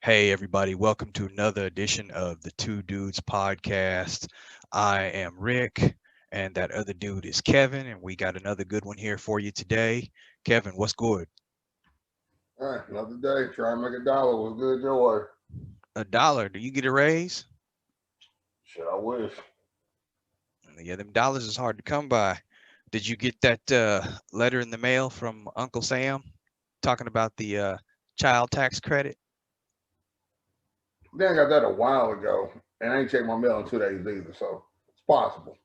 Hey, everybody, welcome to another edition of the Two Dudes podcast. I am Rick, and that other dude is Kevin, and we got another good one here for you today. Kevin, what's good? All right, another day. Try and make $1. What's good your way? A dollar. Do you get a raise? Shit, I wish. Yeah, them dollars is hard to come by. Did you get that letter in the mail from Uncle Sam talking about the child tax credit? Then I got that a while ago, and I ain't checked my mail in 2 days either, so it's possible.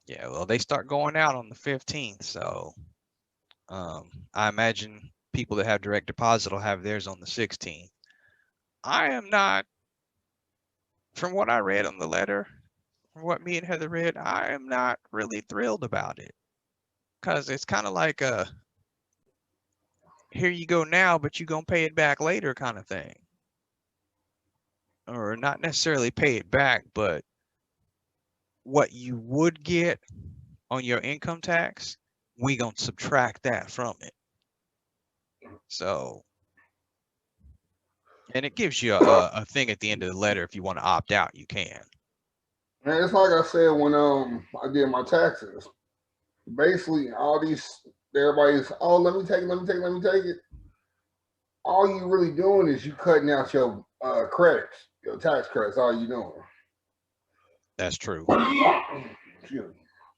Yeah, well, they start going out on the 15th, so I imagine people that have direct deposit will have theirs on the 16th. I am not, from what I read on the letter, from what me and Heather read, I am not really thrilled about it because it's kind of like a here you go now, but you gonna pay it back later kind of thing, or not necessarily pay it back, but what you would get on your income tax, we gonna subtract that from it. So, and it gives you a thing at the end of the letter if you want to opt out, you can. And it's like I said when I did my taxes. Basically, all these everybody's let me take it, let me take it, let me take it. All you really doing is you cutting out your credits, your tax credits. All you doing. That's true. Excuse me.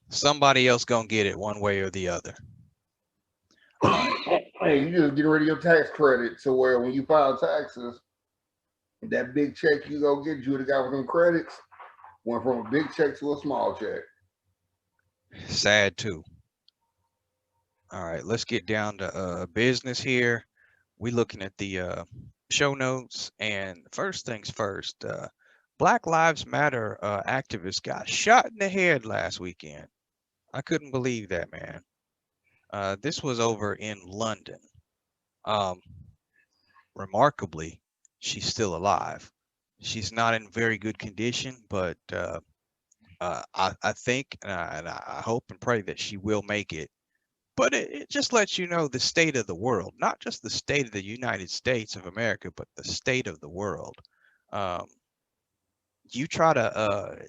Somebody else gonna get it one way or the other. Hey, you just getting rid of your tax credit to where when you file taxes, that big check you go get, you would have got with them credits, went from a big check to a small check. Sad too. All right, let's get down to business here. We looking at the show notes, and first things first. Black Lives Matter activist got shot in the head last weekend. I couldn't believe that, man. This was over in London. Um, Remarkably, she's still alive. She's not in very good condition, but I think and I hope and pray that she will make it. But it just lets you know the state of the world, not just the state of the United States of America, but the state of the world. Um, you try to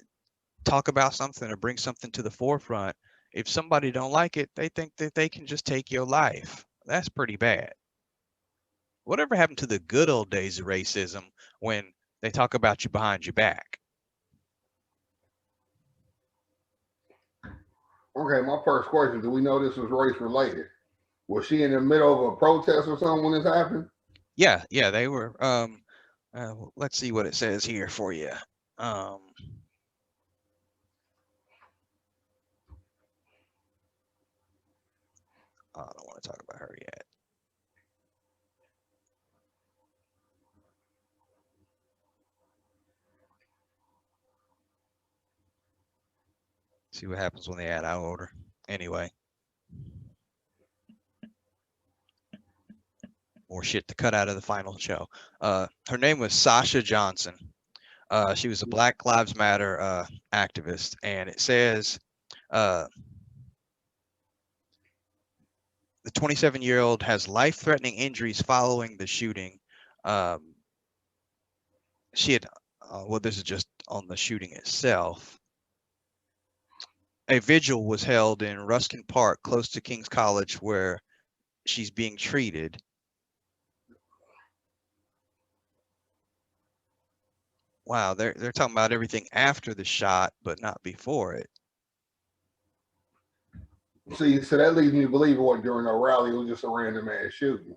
talk about something or bring something to the forefront. If somebody don't like it, they think that they can just take your life. That's pretty bad. Whatever happened to the good old days of racism when they talk about you behind your back? Okay, my first question: do we know this was race related? Was she in the middle of a protest or something when this happened? Yeah, yeah, they were. Let's see what it says here for you. Um, I don't want to talk about her yet. See what happens when they add out order. Anyway, more shit to cut out of the final show. Her name was Sasha Johnson. She was a Black Lives Matter activist, and it says uh, the 27-year-old has life-threatening injuries following the shooting. Um, she had, well, this is just on the shooting itself. A vigil was held in Ruskin Park, close to King's College, where she's being treated. Wow, they're talking about everything after the shot, but not before it. See, so that leads me to believe it wasn't during a rally; it was just a random ass shooting.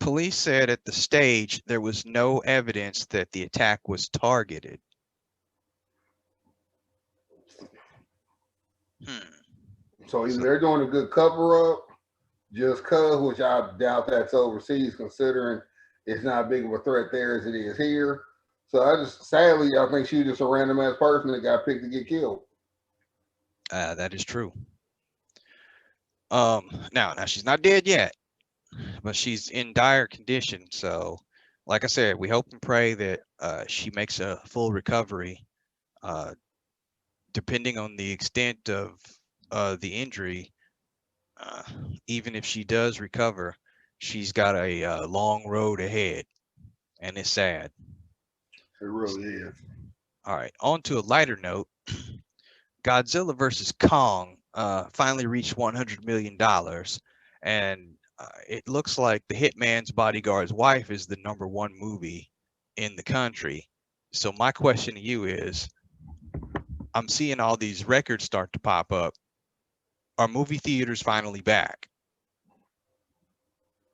Police said at the stage there was no evidence that the attack was targeted. Hmm. So either So they're doing a good cover up, just cause, which I doubt that's overseas, considering it's not big of a threat there as it is here. So I just sadly I think she was just a random ass person that got picked to get killed. that is true. Now she's not dead yet, but she's in dire condition. So, like I said, we hope and pray that she makes a full recovery. Uh, Depending on the extent of the injury, uh, even if she does recover, she's got a long road ahead, and it's sad. It really is. All right, on to a lighter note. Godzilla versus Kong finally reached $100 million, and it looks like The Hitman's Bodyguard's Wife is the #1 movie in the country. So my question to you is, I'm seeing all these records start to pop up. Are movie theaters finally back?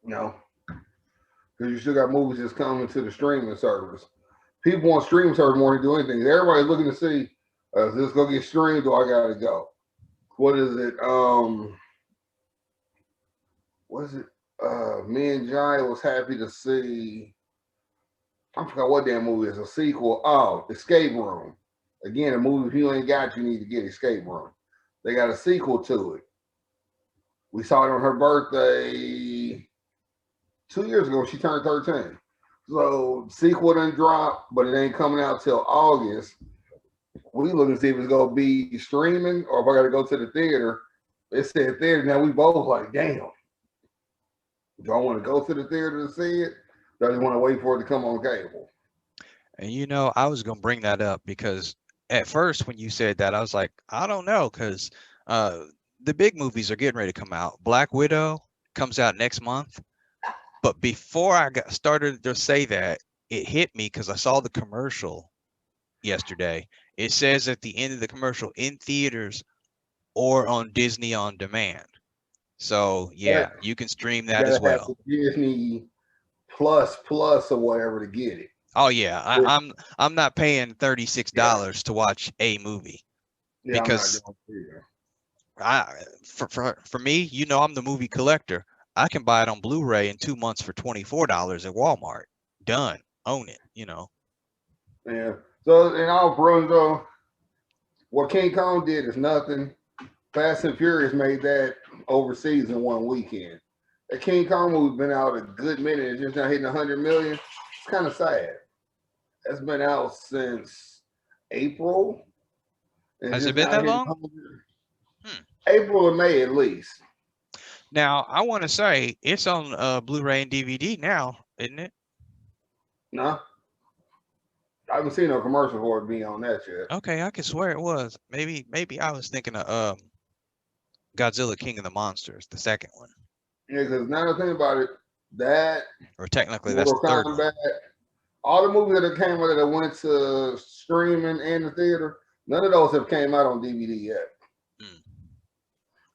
No, because you still got movies that's coming to the streaming service. People on streaming service more than do anything. Everybody's looking to see, is this gonna get streamed or I gotta go? What is it? What is it? Me and Giant was happy to see. I forgot what damn movie is a sequel. Oh, Escape Room. Again, a movie if you ain't got, you need to get Escape Room. They got a sequel to it. We saw it on her birthday 2 years ago. She turned 13. So sequel didn't drop, but it ain't coming out till August. We looking to see if it's gonna be streaming or if I gotta go to the theater. It said theater. Now we both like, damn. Do I want to go to the theater to see it? Do I just want to wait for it to come on cable? And you know, I was gonna bring that up because at first when you said that, I was like, I don't know, because the big movies are getting ready to come out. Black Widow comes out next month. But before I got started to say that, it hit me because I saw the commercial yesterday. It says at the end of the commercial, in theaters or on Disney on demand. So yeah, you can stream You that as gotta have well. the Disney Plus or whatever to get it. Oh yeah, I'm not paying $36 to watch a movie Yeah, I'm not because doing it either. for me, you know, I'm the movie collector. I can buy it on Blu-ray in 2 months for $24 at Walmart. Done. Own it, you know. Yeah. So in all pros though, what King Kong did is nothing. Fast and Furious made that overseas in one weekend. The King Kong movie been out a good minute. It's just not hitting 100 million. It's kind of sad. It's been out since April. And Has it just been now that hitting long? 100. Hmm. April or May at least. Now, I want to say it's on Blu-ray and DVD now, isn't it? No, I haven't seen no commercial for it being on that yet. Okay, I can swear it was. Maybe I was thinking of Godzilla King of the Monsters, the second one. Yeah, because now that I think about it, that Or technically that's Mortal the third one. Kombat, all the movies that came out that went to streaming and the theater, none of those have came out on DVD yet.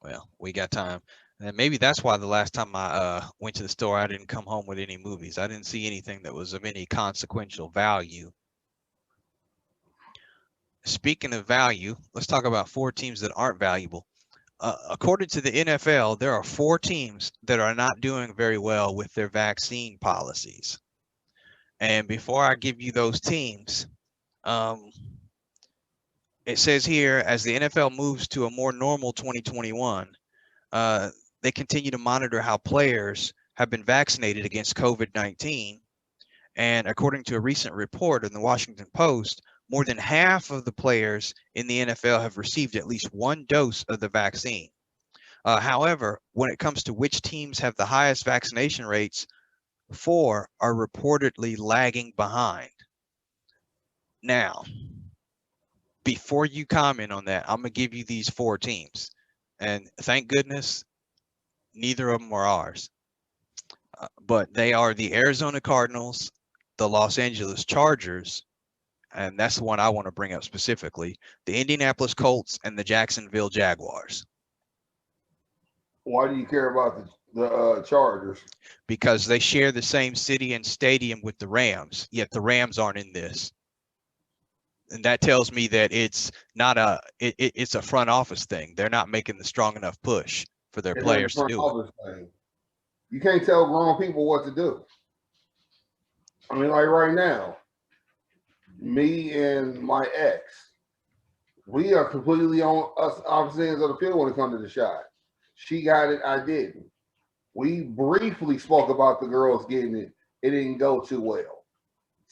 Well, we got time. And maybe that's why the last time I went to the store, I didn't come home with any movies. I didn't see anything that was of any consequential value. Speaking of value, let's talk about 4 teams that aren't valuable. According to the NFL, there are 4 teams that are not doing very well with their vaccine policies. And before I give you those teams, it says here, as the NFL moves to a more normal 2021, they continue to monitor how players have been vaccinated against COVID-19. And according to a recent report in the Washington Post, more than half of the players in the NFL have received at least 1 dose of the vaccine. However, when it comes to which teams have the highest vaccination rates, 4 are reportedly lagging behind. Now, before you comment on that, I'm going to give you these 4 teams. And thank goodness, neither of them are ours. But they are the Arizona Cardinals, the Los Angeles Chargers, and that's the one I want to bring up specifically, the Indianapolis Colts, and the Jacksonville Jaguars. Why do you care about the Chargers? Because they share the same city and stadium with the Rams, yet the Rams aren't in this. And that tells me that it's not it's a front office thing. They're not making the strong enough push for their players to do it. Thing. You can't tell grown people what to do. I mean, like right now, me and my ex, we are completely on us opposite ends of the field when it comes to the shot. She got it, I didn't. We briefly spoke about the girls getting it. It didn't go too well.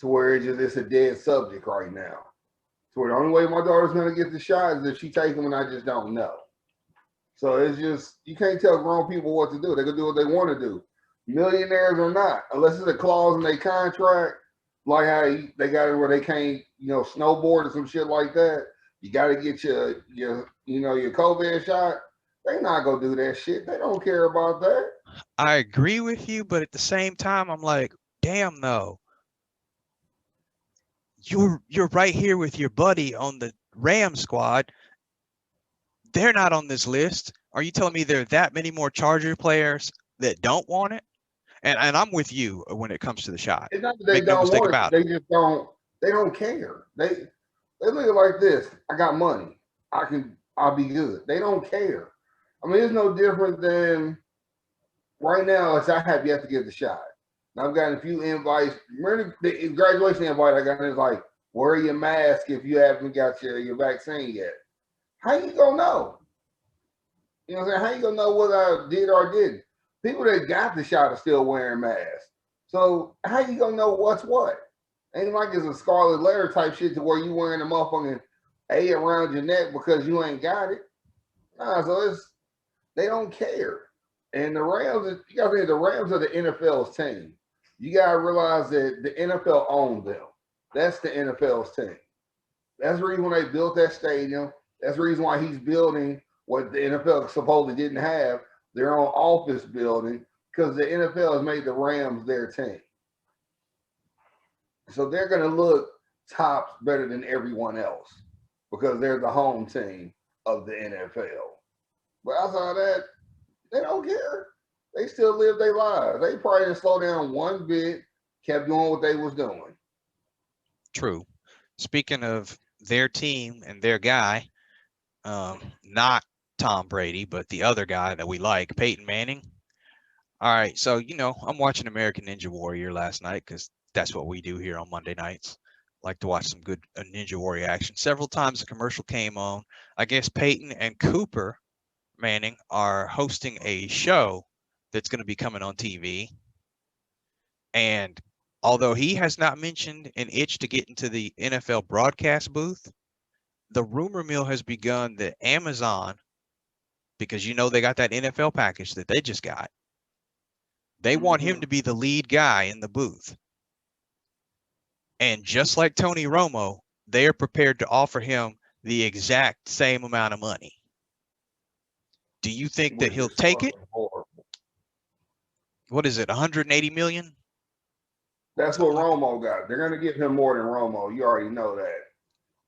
To where it's a dead subject right now. To where the only way my daughter's gonna get the shot is if she takes them and I just don't know. So it's just you can't tell grown people what to do. They can do what they want to do. millionaires or not, unless it's a clause in their contract, like how they got it where they can't, snowboard or some shit like that. You got to get your COVID shot. They not gonna do that shit. They don't care about that. I agree with you, but at the same time, I'm like, damn no. You're right here with your buddy on the Ram squad. They're not on this list. Are you telling me there are that many more Charger players that don't want it? And I'm with you when it comes to the shot. It's not that they Make no don't mistake want it. about They it. just don't. They don't care. They look at it like this. I got money. I'll be good. They don't care. I mean, it's no different than right now. As I have yet to get the shot. And I've gotten a few invites. Remember the graduation invite I got is like, wear your mask if you haven't got your vaccine yet. How you gonna know? You know what I'm saying? How you gonna know what I did or didn't? People that got the shot are still wearing masks. So how you gonna know what's what? Ain't like it's a scarlet letter type shit to where you wearing a motherfucking A around your neck because you ain't got it. Nah, so they don't care. And the Rams, you gotta think the Rams are the NFL's team. You gotta realize that the NFL owns them. That's the NFL's team. That's the reason why they built that stadium. That's the reason why he's building what the NFL supposedly didn't have, their own office building, because the NFL has made the Rams their team. So they're going to look tops better than everyone else because they're the home team of the NFL. But outside of that, they don't care. They still live their lives. They probably didn't slow down one bit, kept doing what they was doing. True. Speaking of their team and their guy, not Tom Brady, but the other guy that we like, Peyton Manning. All right, so I'm watching American Ninja Warrior last night because that's what we do here on Monday nights. Like to watch some good Ninja Warrior action. Several times a commercial came on. I guess Peyton and Cooper Manning are hosting a show that's going to be coming on TV. And although he has not mentioned an itch to get into the NFL broadcast booth, the rumor mill has begun that Amazon, because they got that NFL package that they just got, they want him to be the lead guy in the booth. And just like Tony Romo, they are prepared to offer him the exact same amount of money. Do you think that he'll take it? Horrible. What is it, 180 million? That's what Romo got. They're going to give him more than Romo. You already know that.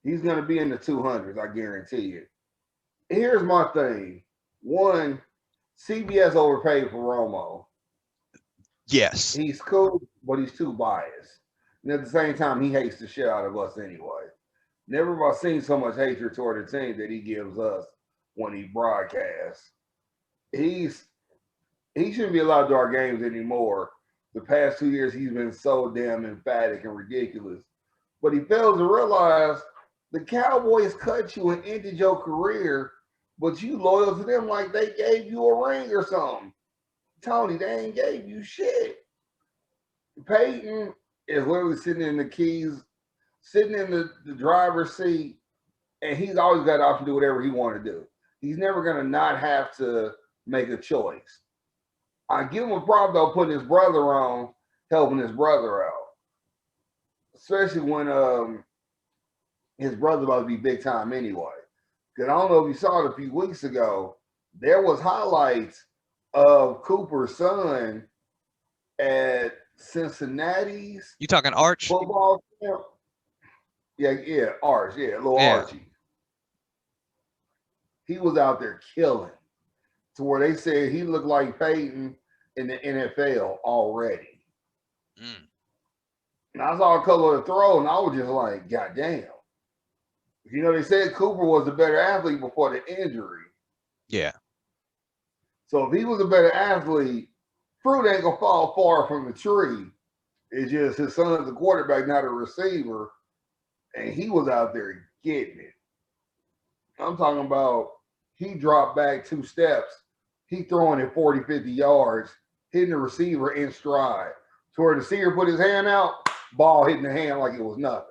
He's going to be in the 200s, I guarantee you. Here's my thing. One, CBS overpaid for Romo. Yes. He's cool, but he's too biased. And at the same time, he hates the shit out of us anyway. Never have I seen so much hatred toward the team that he gives us when he broadcasts. He shouldn't be allowed to our games anymore. The past 2 years, he's been so damn emphatic and ridiculous. But he fails to realize the Cowboys cut you and ended your career, but you loyal to them like they gave you a ring or something. Tony, they ain't gave you shit. Peyton is literally sitting in the keys, sitting in the driver's seat, and he's always got the option to do whatever he want to do. He's never going to not have to make a choice. I give him a problem, though, putting his brother on, helping his brother out. Especially when his brother's about to be big time anyway. Because I don't know if you saw it a few weeks ago, there was highlights of Cooper's son at Cincinnati's. You talking Arch? Football camp. Yeah, Arch. Yeah, little Archie. He was out there killing. To where they said he looked like Peyton in the NFL already. And I saw a couple of the throws, and I was just like, God damn. They said Cooper was a better athlete before the injury. Yeah. So if he was a better athlete, fruit ain't going to fall far from the tree. It's just his son's the quarterback, not a receiver. And he was out there getting it. I'm talking about he dropped back 2 steps. He throwing it 40, 50 yards, hitting the receiver in stride. To where the receiver put his hand out, ball hitting the hand like it was nothing.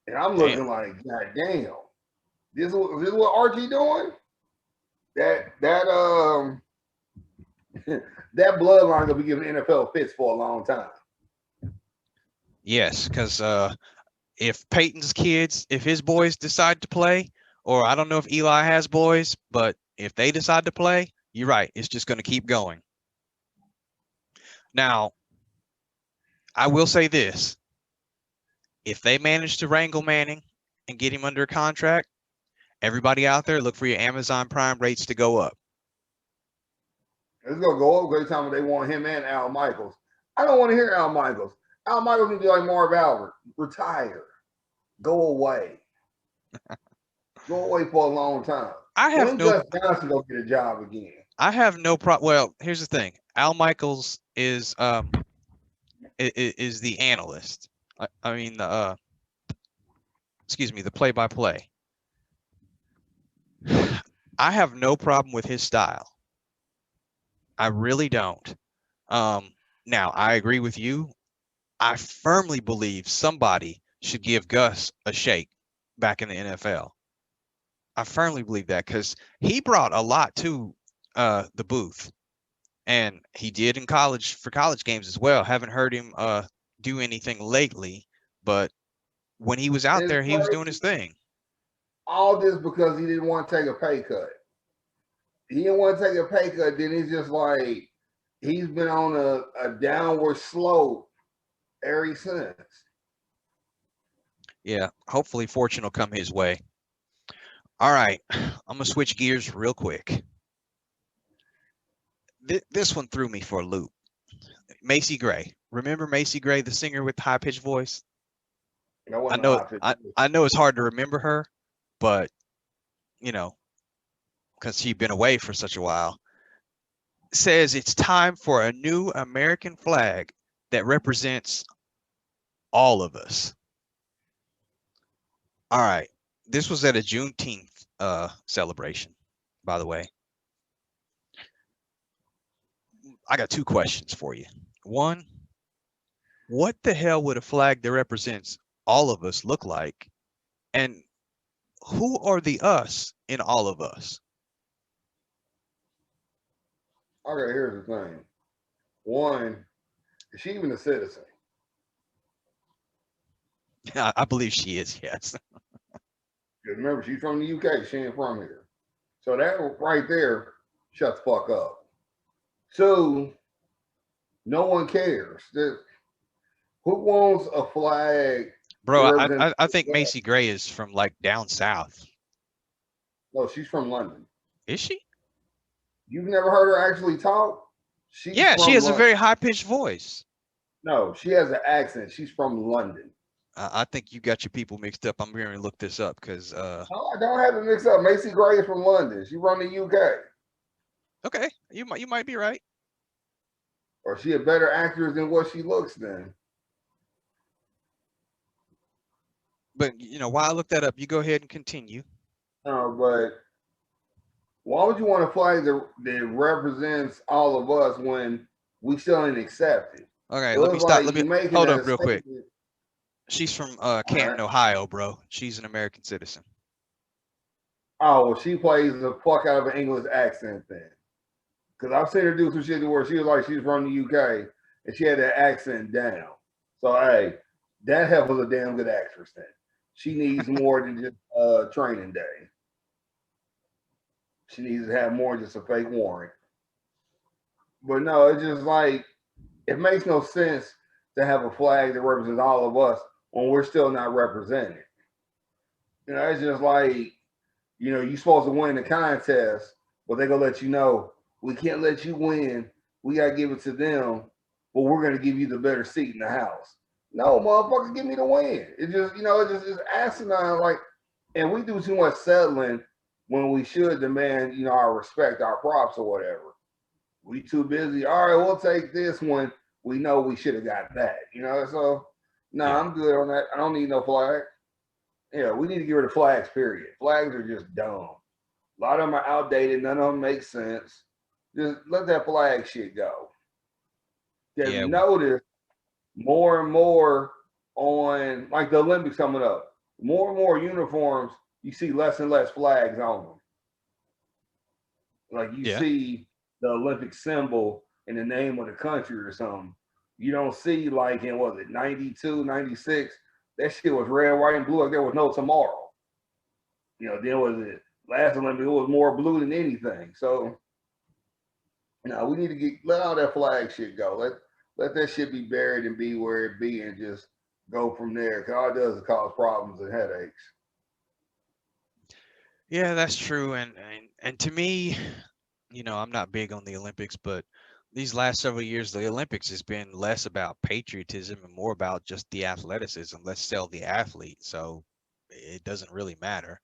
And I'm looking like, God damn. This is what Archie doing? That that bloodline gonna be giving NFL fits for a long time. Yes, because if Peyton's kids, if his boys decide to play, or I don't know if Eli has boys, but if they decide to play, you're right. It's just going to keep going. Now, I will say this. If they manage to wrangle Manning and get him under a contract, everybody out there, look for your Amazon Prime rates to go up. It's gonna go up every time they want him and Al Michaels. I don't want to hear Al Michaels. Al Michaels can be like Marv Albert. Retire. Go away. Go away for a long time. I have When no Gus Johnson go get a job again? I have no problem. Well, here's the thing. Al Michaels is the analyst. I mean the excuse me, the play-by-play. I have no problem with his style. I really don't. Now I agree with you. I firmly believe somebody should give Gus a shake back in the NFL. I firmly believe that because he brought a lot to the booth, and he did in college for college games as well. Haven't heard him do anything lately, but when he was out It's there, he was crazy. doing his thing. All this because he didn't want to take a pay cut. He didn't want to take a pay cut. Then he's just like he's been on a downward slope ever since. Yeah, hopefully fortune will come his way. All right, I'm gonna switch gears real quick. This one threw me for a loop. Macy Gray. Remember Macy Gray, the singer with the high-pitched voice? I know it's hard to remember her, but you know, because she'd been away for such a while. Says it's time for a new American flag that represents all of us. All right. This was at a Juneteenth celebration, by the way. I got two questions for you. One, what the hell would a flag that represents all of us look like? And who are the us in all of us? Okay, here's the thing. One, is she even a citizen? I believe she is, yes. Because remember, she's from the UK. She ain't from here. So that right there, shut the fuck up. Two, no one cares. Who wants a flag? Bro, I think Macy Gray is from like down south. No, she's from London. Is she? You've never heard her actually talk? Yeah, she has a very high-pitched voice. No, she has an accent. She's from London. I think you got your people mixed up. I'm going to look this up because. No, I don't have it mixed up. Macy Gray is from London. She's from the UK. Okay, you might be right. Or she a better actress than what she looks then. But you know, while I look that up, you go ahead and continue. No, but why would you want a flag that represents all of us when we still ain't accepted? Okay, let me stop. Let me hold up real quick. She's from Canton, Ohio, bro. She's an American citizen. Oh, well, she plays the fuck out of an English accent then. Because I've seen her do some shit where she was like she's from the UK and she had that accent down. So, hey, that hell was a damn good actress then. She needs more than just training day. She needs to have more than just a fake warrant. But no, it's just like, it makes no sense to have a flag that represents all of us when we're still not represented. You know, it's just like, you know, you're supposed to win the contest, but they're going to let you know, we can't let you win. We got to give it to them, but we're going to give you the better seat in the house. No, motherfucker, give me the win. It just, you know, it's asinine. Like, and we do too much settling when we should demand, you know, our respect, our props or whatever. We too busy. All right, we'll take this one. We know we should have got that, you know? So, no, I'm good on that. I don't need no flag. Yeah, we need to get rid of flags, period. Flags are just dumb. A lot of them are outdated. None of them make sense. Just let that flag shit go. Just notice more and more on, like the Olympics coming up, more and more uniforms, you see less and less flags on them. Like you see the the Olympic symbol in the name of the country or something. You don't see like in was it 92, 96, that shit was red, white, and blue like there was no tomorrow. Then was it last Olympic, it was more blue than anything. So we need to let all that flag shit go. Let that shit be buried and be where it be and just go from there. Cause all it does is cause problems and headaches. Yeah, that's true. And to me, I'm not big on the Olympics, but these last several years, the Olympics has been less about patriotism and more about just the athleticism. Let's sell the athlete. So it doesn't really matter.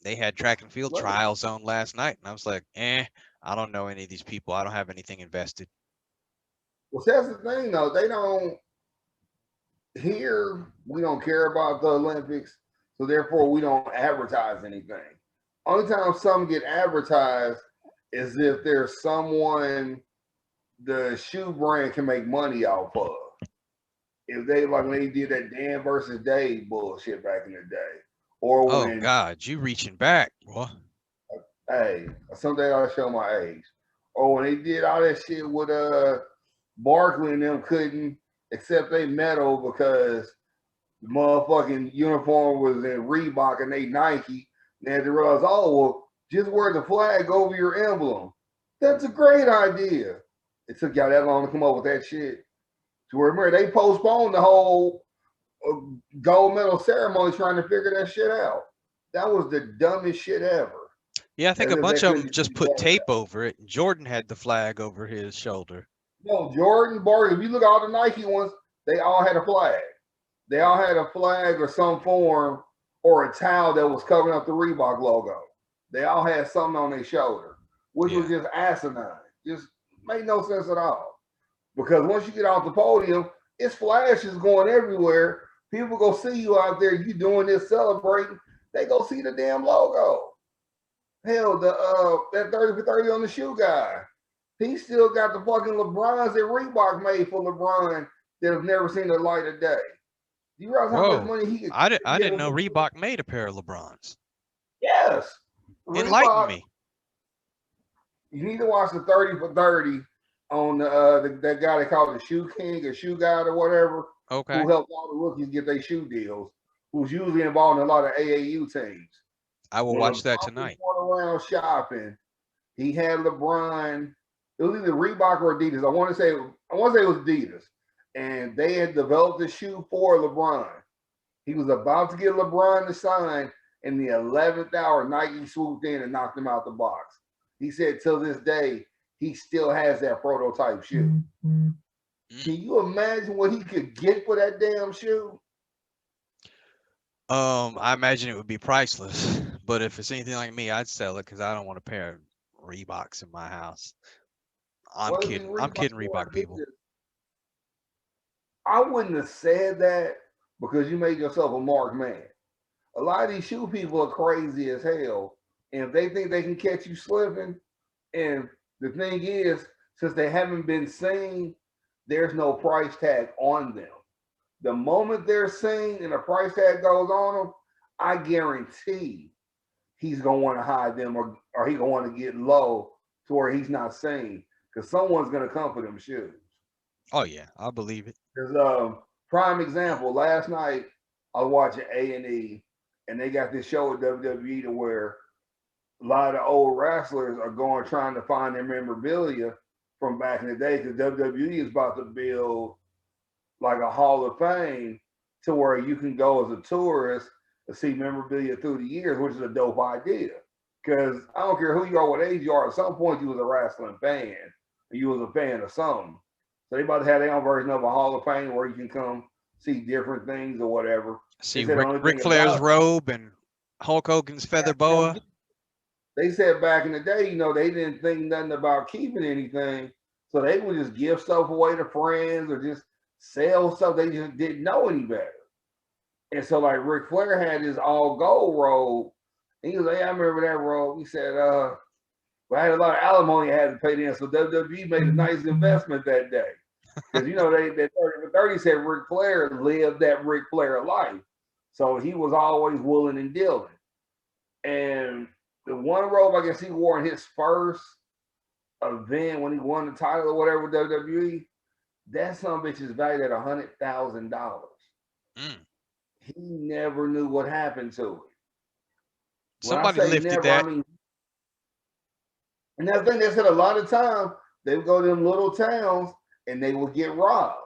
They had track and field trials on last night, and I was like, I don't know any of these people. I don't have anything invested. Well, that's the thing, though. They don't. Here, we don't care about the Olympics, so therefore we don't advertise anything. Only time some get advertised is if there's someone the shoe brand can make money off of. If they like when they did that Dan versus Dave bullshit back in the day. Or when God, you reaching back, boy. Hey, someday I'll show my age. Or when they did all that shit with Barkley and them couldn't accept their medal because the motherfucking uniform was in Reebok and they Nike. They had to realize, oh, well, just wear the flag over your emblem. That's a great idea. It took y'all that long to come up with that shit. To remember, they postponed the whole gold medal ceremony trying to figure that shit out. That was the dumbest shit ever. Yeah, I think a bunch of them just put tape over it. Jordan had the flag over his shoulder. No, Jordan, Barkley, if you look at all the Nike ones, they all had a flag. They all had a flag or some form or a towel that was covering up the Reebok logo. They all had something on their shoulder, which was just asinine. Just made no sense at all. Because once you get off the podium, it's flashes going everywhere. People go see you out there, you doing this celebrating, they go see the damn logo. Hell, that 30 for 30 on the shoe guy. He still got the fucking LeBrons that Reebok made for LeBron that have never seen the light of day. Do you realize how much money he could I didn't know Reebok made a pair of LeBrons. Yes. Enlighten me. You need to watch the 30 for 30 on that guy they call the Shoe King or Shoe Guide or whatever. Okay. Who helped all the rookies get their shoe deals. Who's usually involved in a lot of AAU teams. I will watch that tonight. Around shopping, he had LeBron. It was either Reebok or Adidas. I want to say it was Adidas, and they had developed the shoe for LeBron. He was about to get LeBron to sign, in the 11th hour, Nike swooped in and knocked him out the box. He said, till this day, he still has that prototype shoe. Mm-hmm. Can you imagine what he could get for that damn shoe? I imagine it would be priceless, but if it's anything like me, I'd sell it because I don't want a pair of Reeboks in my house. I'm kidding Reebok people. I wouldn't have said that because you made yourself a marked man. A lot of these shoe people are crazy as hell, and if they think they can catch you slipping, and the thing is, since they haven't been seen, there's no price tag on them. The moment they're seen and a price tag goes on them, I guarantee he's gonna want to hide them or he's gonna want to get low to where he's not seen because someone's gonna come for them shoes. Oh yeah, I believe it. There's prime example. Last night I was watching A&E, and they got this show at WWE to where a lot of old wrestlers are going trying to find their memorabilia from back in the day because WWE is about to build like a Hall of Fame to where you can go as a tourist to see memorabilia through the years, which is a dope idea. Because I don't care who you are, what age you are, at some point you was a wrestling fan, or you was a fan of something. So they about to have their own version of a Hall of Fame where you can come see different things or whatever. See Ric Flair's robe and Hulk Hogan's feather boa. They said back in the day, they didn't think nothing about keeping anything. So they would just give stuff away to friends or just sell stuff. They just didn't know any better. And so like Ric Flair had his all gold robe. And he was like, I remember that robe. He said, well, I had a lot of alimony I had to pay in. So WWE made a nice investment that day. Because, they 30 for 30 said Ric Flair lived that Ric Flair life. So he was always willing and dealing. And The one robe I guess he wore in his first event when he won the title or whatever with WWE, that son of a bitch is valued at $100,000. Mm. He never knew what happened to it. Somebody when I say lifted never, that. I mean, and that thing they said a lot of times they would go to them little towns and they would get robbed.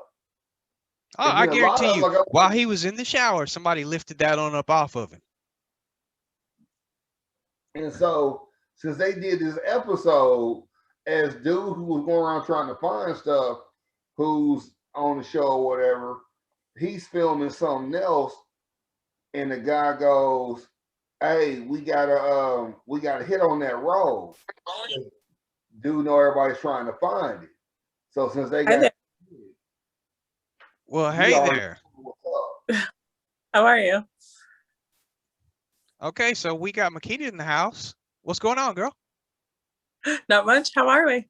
Oh, And I then a lot guarantee of you, them, like, while he was in the shower, somebody lifted that on up off of him. and so since they did this episode, as dude who was going around trying to find stuff, who's on the show or whatever, he's filming something else, and the guy goes, "Hey, we gotta hit on that road." Dude, know everybody's trying to find it. So since they Hi got, there. Well, he hey already there. knew what's up. How are you? Okay, so we got Makita in the house. What's going on, girl? Not much. How are we?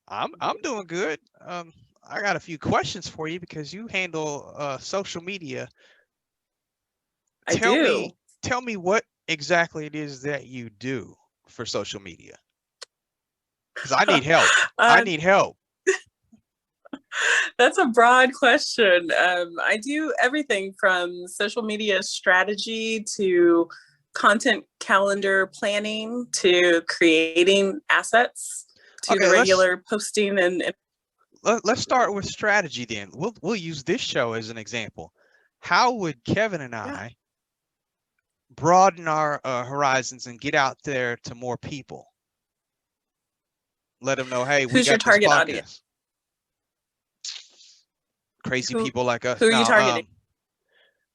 I'm doing good. I got a few questions for you because you handle social media. I do. Tell me what exactly it is that you do for social media. Because I need help. I need help. That's a broad question. I do everything from social media strategy to content calendar planning to creating assets to Okay, the regular posting and let's start with strategy then. We'll use this show as an example. How would Kevin and I broaden our horizons and get out there to more people? Let them know, hey, we Who's your got this target podcast. audience? Crazy people like us. Who are you targeting?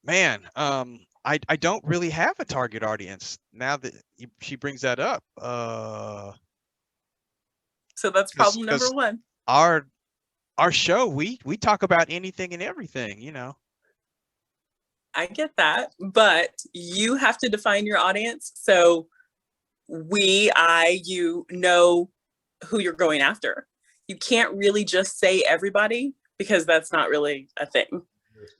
Man, I don't really have a target audience now that she brings that up. So that's problem number one. Our show, we talk about anything and everything, you know. I get that, but you have to define your audience. So you know who you're going after. You can't really just say everybody because that's not really a thing.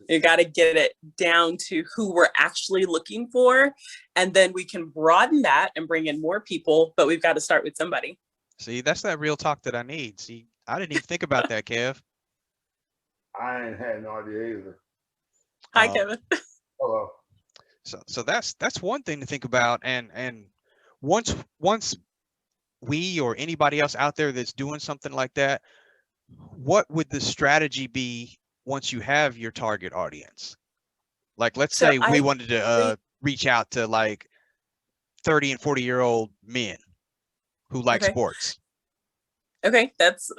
You got to get it down to who we're actually looking for. And then we can broaden that and bring in more people, but we've got to start with somebody. See, that's that real talk that I need. See, I didn't even think about that, Kev. I ain't had no idea either. Hi, Kevin. Hello. So that's one thing to think about. And once we or anybody else out there that's doing something like that, what would the strategy be once you have your target audience? Like, let's say we wanted to reach out to like 30 and 40-year-old men who like sports. Okay, that's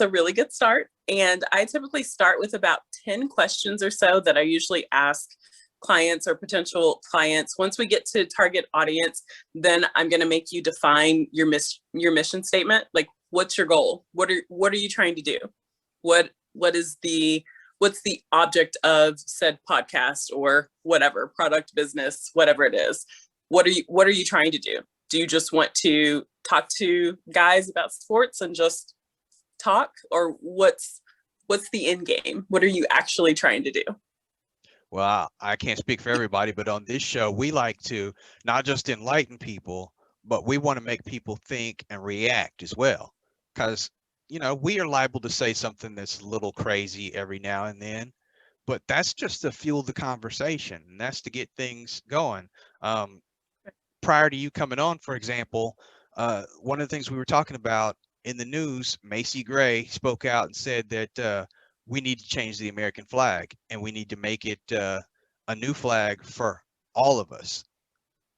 a really good start. And I typically start with about 10 questions or so that I usually ask clients or potential clients. Once we get to target audience, then I'm going to make you define your mission statement. Like, what's your goal? What are you trying to do? What's the object of said podcast or whatever, product, business, whatever it is? What are you trying to do? Do you just want to talk to guys about sports and just talk, or what's the end game? What are you actually trying to do? Well, I can't speak for everybody, but on this show, we like to not just enlighten people, but we want to make people think and react as well. Because, you know, we are liable to say something that's a little crazy every now and then, but that's just to fuel the conversation, and that's to get things going. Prior to you coming on, for example, one of the things we were talking about in the news, Macy Gray spoke out and said that we need to change the American flag and we need to make it a new flag for all of us.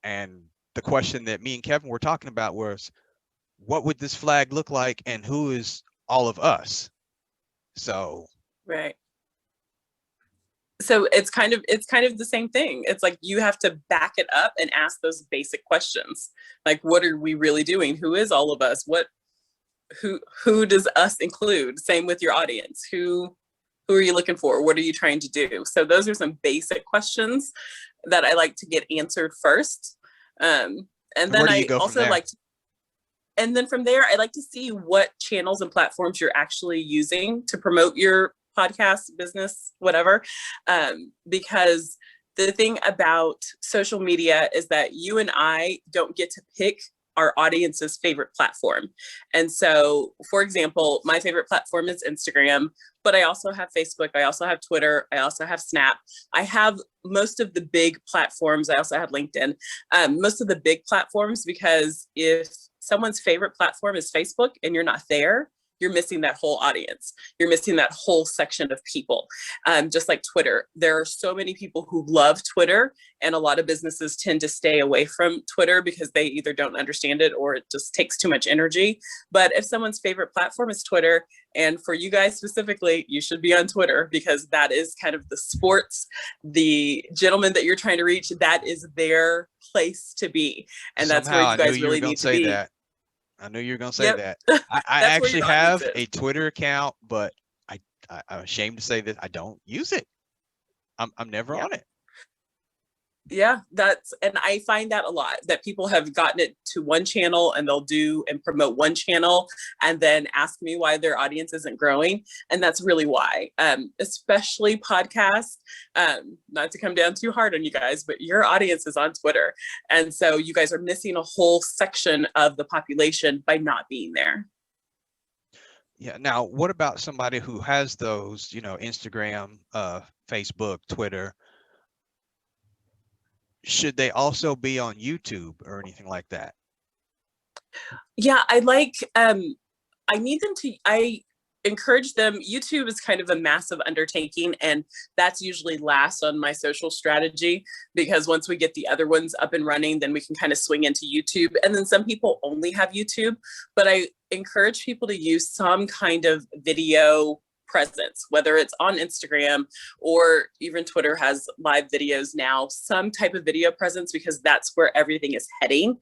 And the question that me and Kevin were talking about was, what would this flag look like and who is all of us? So right. So it's kind of the same thing. It's like you have to back it up and ask those basic questions. Like, what are we really doing? Who is all of us? Who does us include? Same with your audience. Who are you looking for? What are you trying to do? So those are some basic questions that I like to get answered first. And then I also like to, and then from there, I like to see what channels and platforms you're actually using to promote your podcast, business, whatever, because The thing about social media is that you and I don't get to pick our audience's favorite platform. And so, for example, my favorite platform is Instagram, but I also have Facebook, I also have Twitter, I also have Snap. I have most of the big platforms. I also have LinkedIn, most of the big platforms, because if someone's favorite platform is Facebook and you're not there, you're missing that whole audience. You're missing that whole section of people. Just like Twitter, there are so many people who love Twitter, and a lot of businesses tend to stay away from Twitter because they either don't understand it or it just takes too much energy. But if someone's favorite platform is Twitter, and for you guys specifically, you should be on Twitter, because that is kind of the sports, the gentleman that you're trying to reach, that is their place to be. And that's where Somehow you guys really need to be. that. I knew you were going to say Yep. that. I That's where actually your audience have is. a Twitter account, but I'm ashamed to say that I don't use it. I'm never Yeah. on it. Yeah, and I find that a lot, that people have gotten it to one channel and they'll do and promote one channel and then ask me why their audience isn't growing. And that's really why, especially podcasts, not to come down too hard on you guys, but your audience is on Twitter. And so you guys are missing a whole section of the population by not being there. Yeah. Now, what about somebody who has those, Instagram, Facebook, Twitter? Should they also be on YouTube or anything like that? Yeah, I encourage them. YouTube is kind of a massive undertaking, and that's usually last on my social strategy, because once we get the other ones up and running, then we can kind of swing into YouTube. And then some people only have YouTube, but I encourage people to use some kind of video presence, whether it's on Instagram or even Twitter has live videos now, some type of video presence, because that's where everything is heading.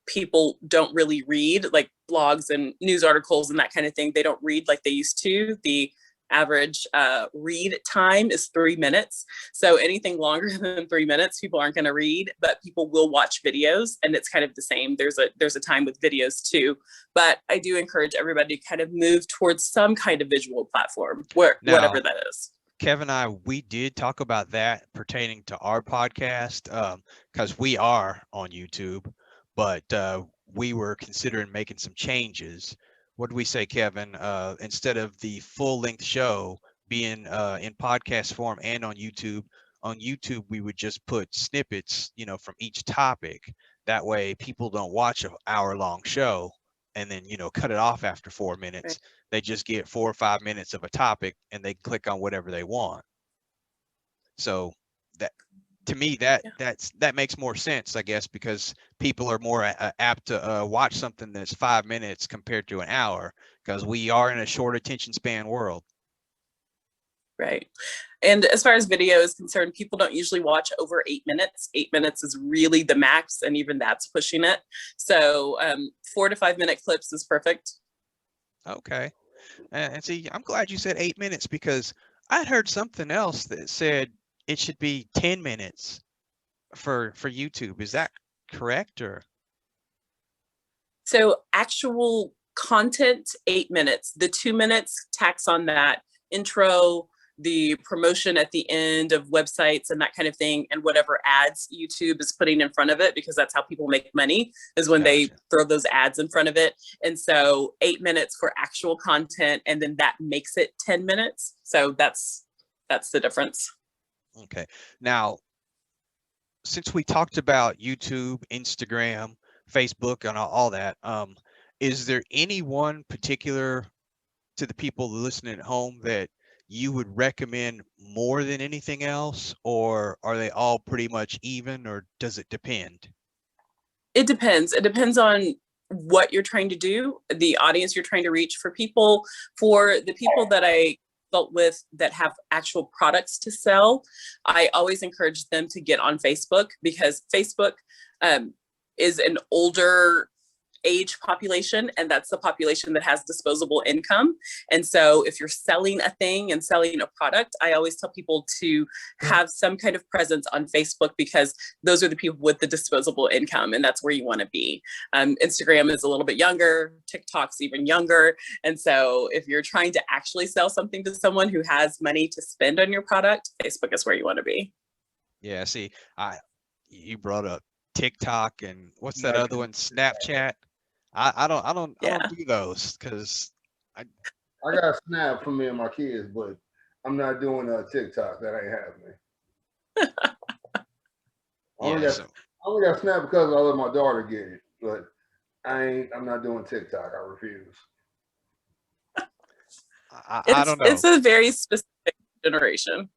People don't really read like blogs and news articles and that kind of thing. They don't read like they used to. The average read time is 3 minutes. So anything longer than 3 minutes, people aren't going to read, but people will watch videos, and it's kind of the same. There's a time with videos too, but I do encourage everybody to kind of move towards some kind of visual platform, whatever that is. Kevin and I, we did talk about that pertaining to our podcast, because we are on YouTube, but we were considering making some changes. What did we say, Kevin? Instead of the full-length show being in podcast form and on YouTube, we would just put snippets, from each topic. That way people don't watch an hour-long show and then, cut it off after 4 minutes. Right. They just get 4 or 5 minutes of a topic and they click on whatever they want. So that, to me, that makes more sense, I guess, because people are more apt to watch something that's 5 minutes compared to an hour, because we are in a short attention span world. Right. And as far as video is concerned, people don't usually watch over 8 minutes. 8 minutes is really the max, and even that's pushing it. So 4 to 5 minute clips is perfect. Okay. And see, I'm glad you said 8 minutes, because I'd heard something else that said it should be 10 minutes for YouTube. Is that correct? Or so actual content, 8 minutes. The 2 minutes tax on that intro, the promotion at the end of websites and that kind of thing, and whatever ads YouTube is putting in front of it, because that's how people make money, is when they throw those ads in front of it. And so 8 minutes for actual content, and then that makes it 10 minutes. So that's the difference. Okay. Now, since we talked about YouTube, Instagram, Facebook, and all that, is there any one particular, to the people listening at home, that you would recommend more than anything else, or are they all pretty much even, or does it depend? It depends. It depends on what you're trying to do, the audience you're trying to reach. For the people that I consult with that have actual products to sell, I always encourage them to get on Facebook, because Facebook is an older age population, and that's the population that has disposable income. And so if you're selling a thing and selling a product, I always tell people to have some kind of presence on Facebook, because those are the people with the disposable income, and that's where you want to be. Instagram is a little bit younger, TikTok's even younger. And so if you're trying to actually sell something to someone who has money to spend on your product, Facebook is where you want to be. Yeah, see, you brought up TikTok and what's that Like, other one? Snapchat. I don't Yeah. do those because I got Snap for me and my kids, but I'm not doing TikTok. That ain't happening. I only yeah, got so I only got Snap because I let my daughter get it, but I'm not doing TikTok. I refuse. I don't know. It's a very specific generation.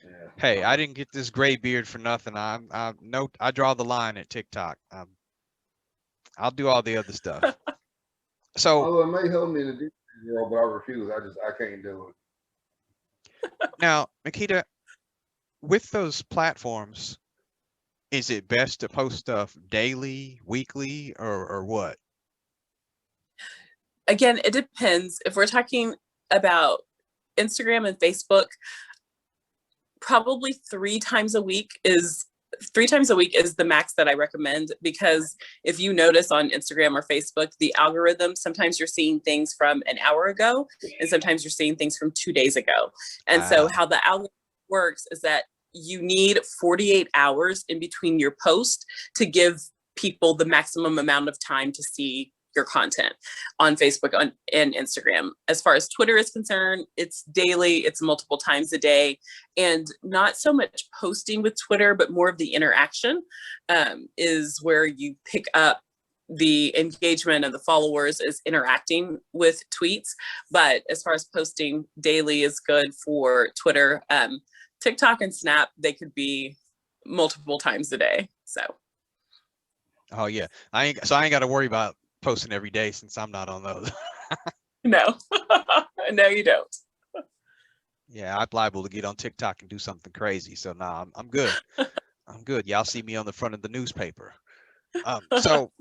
Yeah. Hey, I didn't get this gray beard for nothing. I'm no, I draw the line at TikTok. I'll do all the other stuff. So Although it may help me in the deep world, but I refuse. I can't do it. now, Makita, with those platforms, is it best to post stuff daily, weekly, or what? Again, it depends. If we're talking about Instagram and Facebook, probably 3 times a week is the max that I recommend, because if you notice on Instagram or Facebook, the algorithm, sometimes you're seeing things from an hour ago and sometimes you're seeing things from 2 days ago. And so Ah, how the algorithm works is that you need 48 hours in between your post to give people the maximum amount of time to see your content on Facebook and Instagram. As far as Twitter is concerned, it's daily, it's multiple times a day, and not so much posting with Twitter, but more of the interaction is where you pick up the engagement and the followers is interacting with tweets. But as far as posting daily is good for Twitter. TikTok and Snap, they could be multiple times a day. So oh yeah, I ain't got to worry about posting every day since I'm not on those. no, no, you don't. Yeah, I'm liable to get on TikTok and do something crazy. So nah, I'm good. I'm good. Y'all see me on the front of the newspaper. So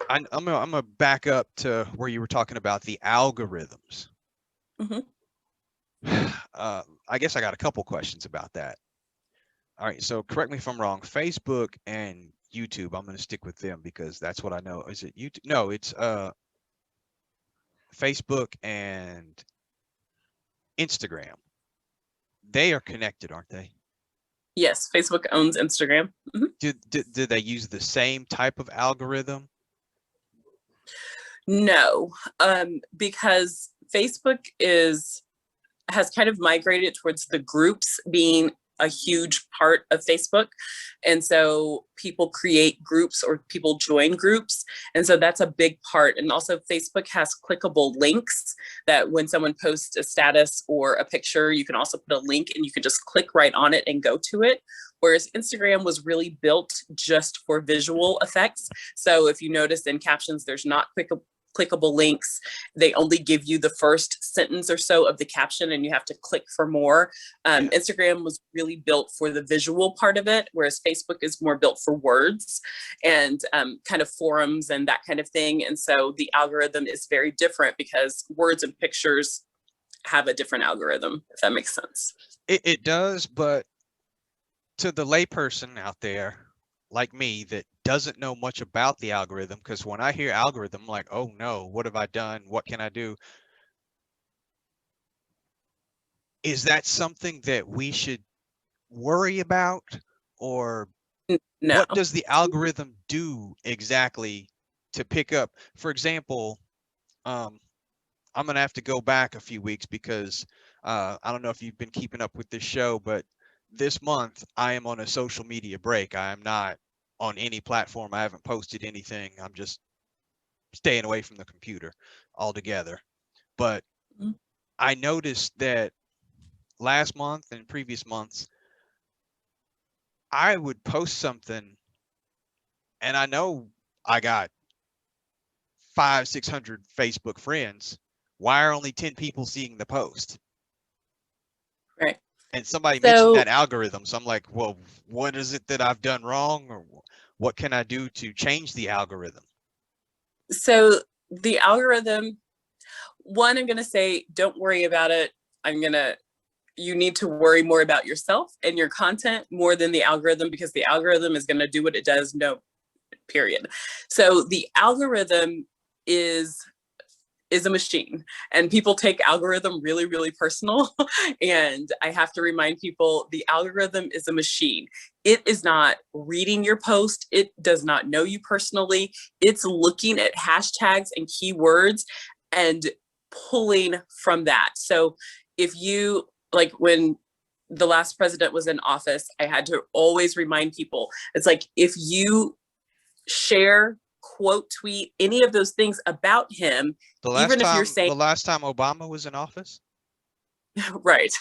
I'm gonna back up to where you were talking about the algorithms. Mhm. I guess I got a couple questions about that. All right, so correct me if I'm wrong. Facebook and YouTube, I'm gonna stick with them because that's what I know. Is it YouTube? No, it's Facebook and Instagram. They are connected, aren't they? Yes, Facebook owns Instagram. Mhm. Did they use the same type of algorithm? No, because Facebook has kind of migrated towards the groups being a huge part of Facebook. And so people create groups or people join groups. And so that's a big part. And also, Facebook has clickable links that when someone posts a status or a picture, you can also put a link and you can just click right on it and go to it. Whereas Instagram was really built just for visual effects. So if you notice in captions, there's not clickable links. They only give you the first sentence or so of the caption and you have to click for more. Yeah. Instagram was really built for the visual part of it, whereas Facebook is more built for words and kind of forums and that kind of thing. And so the algorithm is very different because words and pictures have a different algorithm, if that makes sense. It does, but to the layperson out there like me that doesn't know much about the algorithm, because when I hear algorithm, I'm like, oh no, what have I done? What can I do? Is that something that we should worry about? Or No. what does the algorithm do exactly to pick up? For example, I'm going to have to go back a few weeks because I don't know if you've been keeping up with this show, but this month I am on a social media break. I am not on any platform. I haven't posted anything. I'm just staying away from the computer altogether. But Mhm. I noticed that last month and previous months, I would post something and I know I got 500-600 Facebook friends. Why are only 10 people seeing the post? Right. And somebody mentioned So that algorithm. So I'm like, well, what is it that I've done wrong, or what can I do to change the algorithm? so the algorithm, one, I'm going to say, don't worry about it. You need to worry more about yourself and your content more than the algorithm, because the algorithm is going to do what it does, no, period. So the algorithm is is a machine, and people take algorithm really, really personal. And I have to remind people the algorithm is a machine. It is not reading your post. It does not know you personally. It's looking at hashtags and keywords and pulling from that. So if you, like when the last president was in office, I had to always remind people, it's like, if you share, quote, tweet, any of those things about him, even if you're saying the last time Obama was in office. right.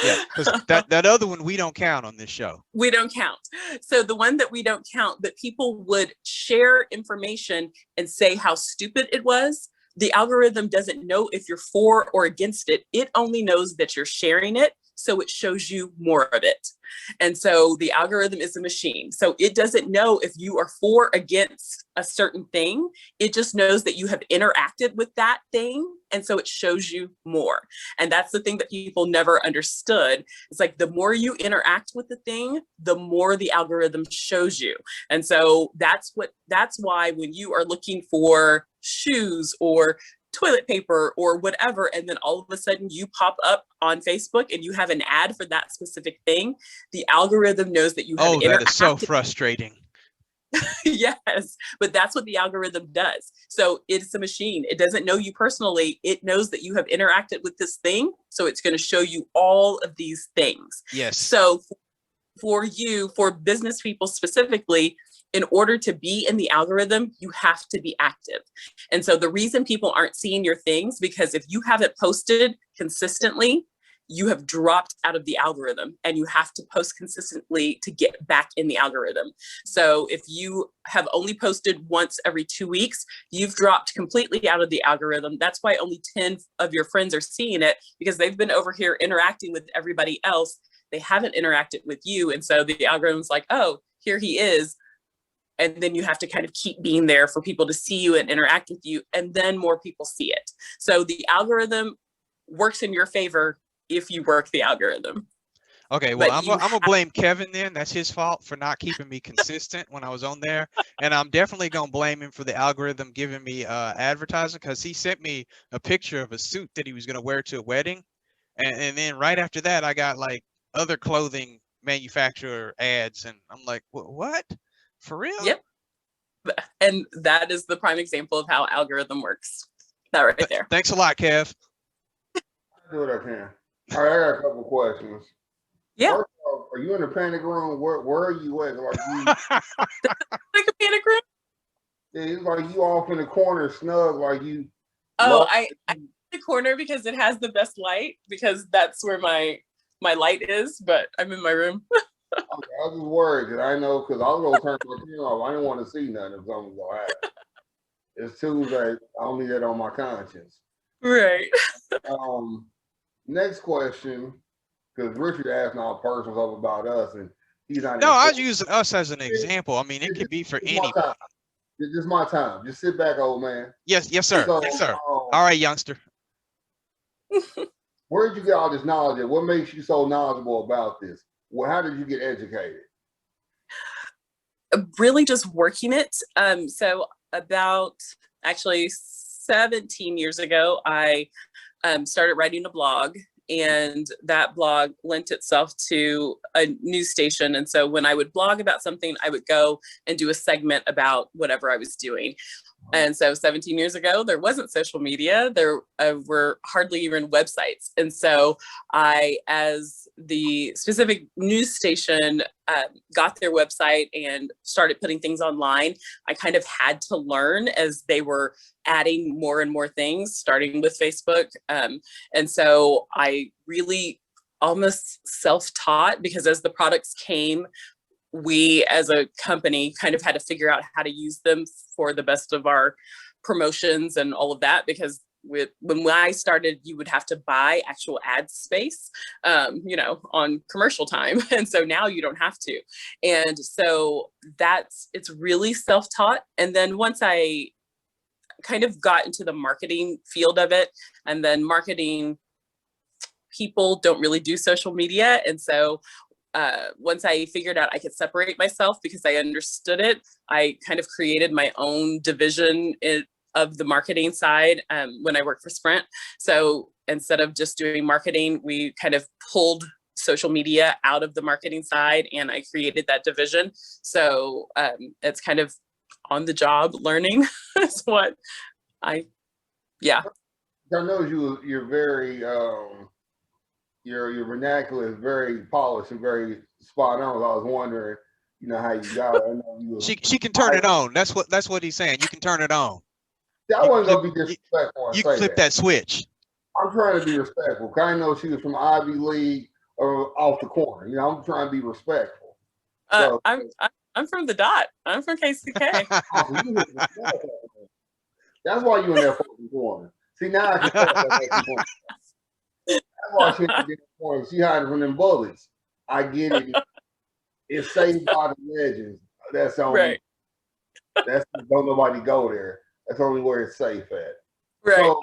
Yeah, because that other one we don't count on this show. We don't count. So the one that we don't count, that people would share information and say how stupid it was, the algorithm doesn't know if you're for or against it. It only knows that you're sharing it, so it shows you more of it. And so the algorithm is a machine. So it doesn't know if you are for or against a certain thing. It just knows that you have interacted with that thing. And so it shows you more. And that's the thing that people never understood. It's like, the more you interact with the thing, the more the algorithm shows you. And so that's why when you are looking for shoes or toilet paper or whatever, and then all of a sudden you pop up on Facebook and you have an ad for that specific thing, the algorithm knows that you have Oh, that is so interacted. frustrating. Yes, but that's what the algorithm does. So it's a machine. It doesn't know you personally. It knows that you have interacted with this thing. So it's going to show you all of these things. Yes. So for you, for business people specifically, in order to be in the algorithm, you have to be active. And so the reason people aren't seeing your things, because if you haven't posted consistently, you have dropped out of the algorithm, and you have to post consistently to get back in the algorithm. So if you have only posted once every 2 weeks, you've dropped completely out of the algorithm. That's why only 10 of your friends are seeing it, because they've been over here interacting with everybody else. They haven't interacted with you. And so the algorithm's like, oh, here he is. And then you have to kind of keep being there for people to see you and interact with you. And then more people see it. So the algorithm works in your favor if you work the algorithm. Okay, well, But I'm gonna blame Kevin then. That's his fault for not keeping me consistent when I was on there. And I'm definitely gonna blame him for the algorithm giving me advertising, because he sent me a picture of a suit that he was gonna wear to a wedding. And then right after that, I got like other clothing manufacturer ads. And I'm like, what? For real? Yep. And that is the prime example of how algorithm works. That right there. Thanks a lot, Kev. I do what I can. All right, I got a couple questions. Yeah. First off, are you in the panic room? Where are you at? Like you, Like a panic room? it's like you off in the corner, snug, like you. Oh, I'm in the corner because it has the best light, because that's where my light is, but I'm in my room. Okay, I was just worried because I know, because I was gonna turn my camera off. I didn't want to see nothing if something was gonna happen. It's Tuesday. I don't need that on my conscience. Right. Next question, because Richard asked all personal stuff about us, and he's not. No, I was using us as an example. I mean, it could be for anybody. This is my time. Just sit back, old man. Yes, yes, sir. So, Yes, sir. All right, youngster. Where did you get all this knowledge at? What makes you so knowledgeable about this? Well, how did you get educated? Really just working it. So about actually 17 years ago, I started writing a blog, and that blog lent itself to a news station. And so when I would blog about something, I would go and do a segment about whatever I was doing. And so 17 years ago, there wasn't social media. There were hardly even websites. And so I, as the specific news station, got their website and started putting things online, I kind of had to learn as they were adding more and more things, starting with Facebook. And so I really almost self-taught, because as the products came, we as a company kind of had to figure out how to use them for the best of our promotions and all of that, because when I started, you would have to buy actual ad space, on commercial time. And so now you don't have to. And so it's really self-taught. And then once I kind of got into the marketing field of it, and then marketing people don't really do social media. And so once I figured out I could separate myself because I understood it, I kind of created my own division of the marketing side when I worked for Sprint. So instead of just doing marketing, we kind of pulled social media out of the marketing side, and I created that division. So it's kind of on the job learning is what yeah. I know you're very your vernacular is very polished and very spot on. I was wondering, you know, how you got it. I know you She can turn it on. That's what he's saying. You can turn it on. I wasn't gonna be disrespectful. You can flip that switch. I'm trying to be respectful. I know she was from Ivy League or off the corner. You know, I'm trying to be respectful. So, I'm from the dot. I'm from KCK. That's why you in that fucking corner. See, now I can tell that. That's why she in that corner. She hiding from them bullets. I get it. It's saved by the legends. That's only right. That's don't nobody go there. That's only where it's safe at. Right. So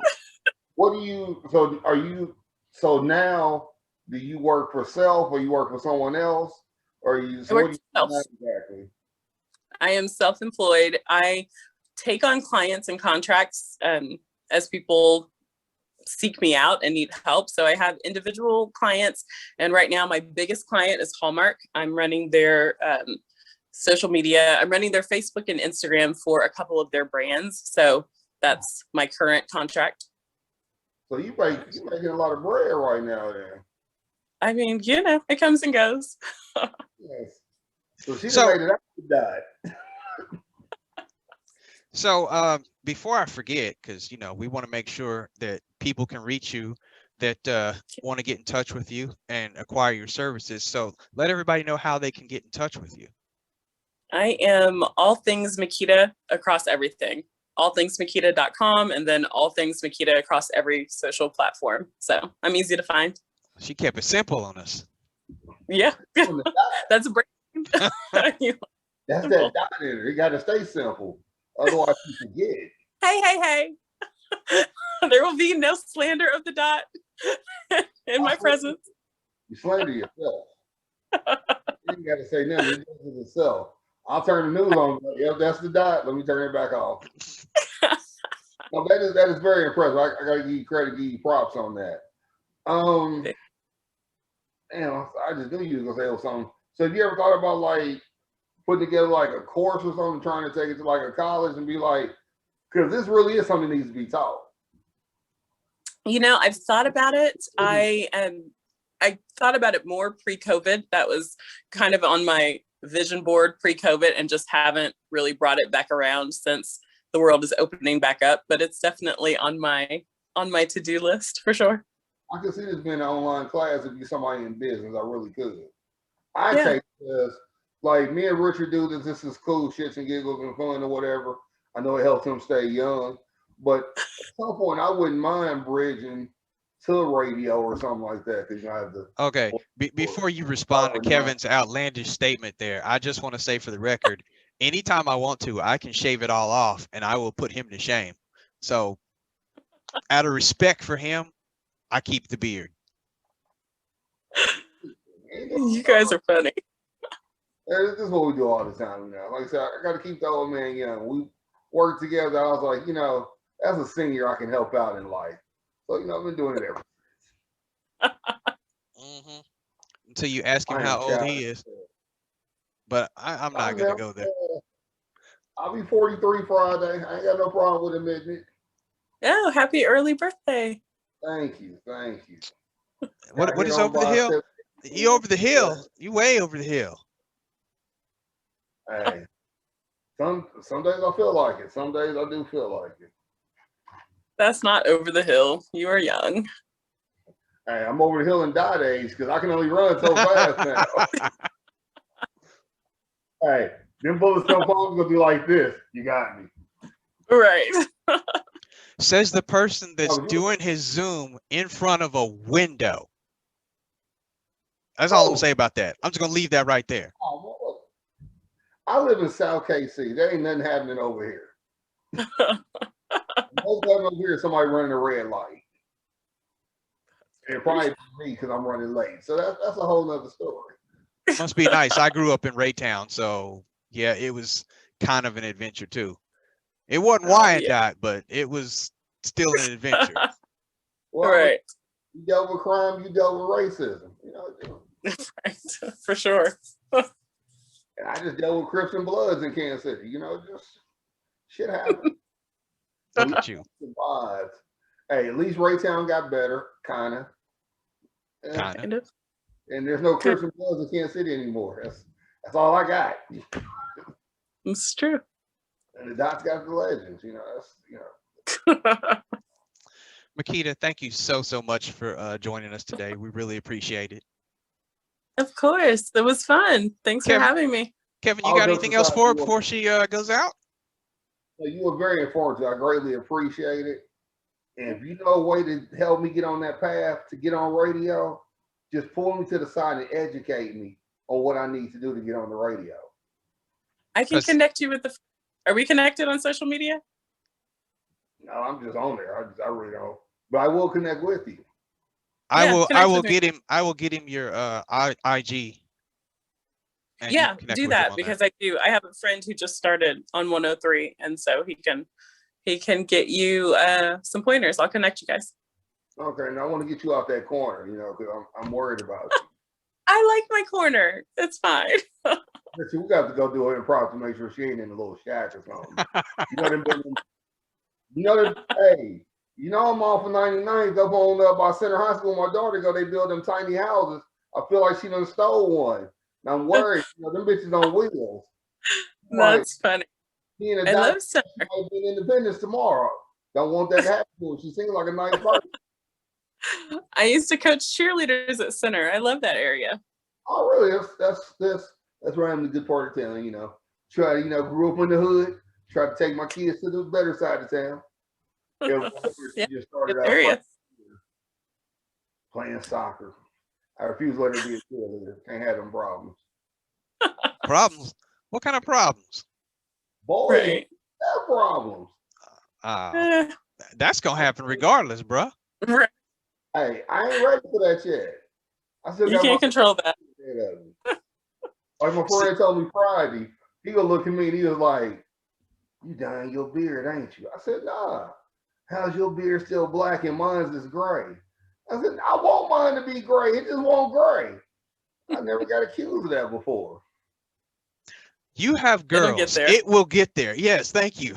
what do you? So are you? So now, do you work for self, or you work for someone else, or you? So I what work do you for self. exactly? I am self-employed. I take on clients and contracts as people seek me out and need help. So I have individual clients, and right now my biggest client is Hallmark. I'm running their social media. I'm running their Facebook and Instagram for a couple of their brands. So that's my current contract. So you're making a lot of bread right now, then. I mean, you know, it comes and goes. Yes. So she made it after died. So before I forget, because you know we want to make sure that people can reach you that want to get in touch with you and acquire your services. So let everybody know how they can get in touch with you. I am all things Makita across everything. allthingsmakita.com, and then all things Makita across every social platform. So I'm easy to find. She kept it simple on us. Yeah, that's a break. That's that dot in it. You got to stay simple, otherwise you forget. Hey! There will be no slander of the dot in my presence. You slander yourself. You ain't got to say nothing. It does it itself. I'll turn the news on. Yep, that's the dot. Let me turn it back off. No, that is very impressive. I got to give you credit, give you props on that. Damn, I just knew you was gonna say something. So have you ever thought about like putting together like a course or something, trying to take it to like a college and be like, because this really is something that needs to be taught. You know, I've thought about it. I thought about it more pre-COVID. That was kind of on my vision board pre-COVID, and just haven't really brought it back around since the world is opening back up. But it's definitely on my to-do list for sure. I could see this being an online class if you're somebody in business. I really could. I take this, like me and Richard do this. This is cool, shits and giggles and fun or whatever. I know it helps him stay young, but at some point I wouldn't mind bridging to radio or something like that, because you have to. Okay, before you respond to Kevin's outlandish statement there, I just want to say for the record, anytime I want to, I can shave it all off and I will put him to shame. So out of respect for him, I keep the beard. You guys are funny. This is what we do all the time now. Like I said, I got to keep the old man young. We work together. I was like, you know, as a senior, I can help out in life. So, you know, I've been doing it ever since. Until you ask him how old he is. But I'm not going to go there. I'll be 43 Friday. I ain't got no problem with admitting it. Oh, happy early birthday. Thank you. What is over the hill? You over the hill. You way over the hill. Hey, some days I feel like it. Some days I do feel like it. That's not over the hill. You are young. Hey, I'm over the hill in dot age because I can only run so fast now. Hey, them bullets come home gonna be like this. You got me. Right. Says the person that's doing his Zoom in front of a window. That's all I'm gonna say about that. I'm just gonna leave that right there. Oh, I live in South KC. There ain't nothing happening over here. Most of them over here, somebody running a red light. And probably me because I'm running late. So that's a whole nother story. Must be nice. I grew up in Raytown, so yeah, it was kind of an adventure too. It wasn't Oh, yeah. Wyandotte, but it was still an adventure. Well, Right. you dealt with crime, you dealt with racism. You know, Right. For sure. and I just dealt with Crips and Bloods in Kansas City. You know, just shit happens. Look at you. Survives. Hey, at least Raytown got better, kind of. Kind of. Kind of. And there's no Crips and Bloods in Kansas City anymore. That's all I got. It's true. And the Dots got the legends. You know, that's Makita, thank you so much for joining us today. We really appreciate it. Of course. It was fun. Thanks Kevin? for having me. Kevin, you All got jokes anything else aside, for her you before she goes out? you were very informative. I greatly appreciate it. And if you know a way to help me get on that path to get on radio, just pull me to the side and educate me on what I need to do to get on the radio. I can Us- connect you with the. Are we connected on social media? No, I'm just on there. I really don't. But I will connect with you. I Yeah, will connect with I will get him your IG. and you Yeah, can connect do with him that on because I do. I have a friend who just started on 103, and so he can get you some pointers. I'll connect you guys. Okay, and I want to get you out that corner, you know, because I'm worried about you. I like my corner. It's fine. Listen, we got to go do an improv to make sure she ain't in a little shack or something. You know them buildings- You know that, hey, you know I'm off of 99th up on by Center High School. My daughter go, they build them tiny houses. I feel like she done stole one. And I'm worried. You know, them bitches on wheels. Like, That's funny. being a I doctor, love Center. she might be in Independence tomorrow. Don't want that to happen to her. She seems like a nice person. I used to coach cheerleaders at Center. I love that area. Oh, really? That's where I'm in the good part of town, you know. Try to, you know, grew up in the hood, try to take my kids to the better side of town. Yeah, Just started good out area. playing soccer. I refuse to let her be a cheerleader. Can't have them problems. Problems? What kind of problems? Boys Right. have problems. Eh, That's gonna happen regardless, bruh. right. Hey, I ain't ready for that yet. I still You got can't my control that. Like my friend told me Friday, he gonna look at me and he was like, "You dyeing your beard, ain't you?" I said, "Nah. How's your beard still black and mine's is gray?" I said, "I want mine to be gray. It just won't gray." I never got accused of that before. You have It'll get girls. there. It will get there. Yes, thank you.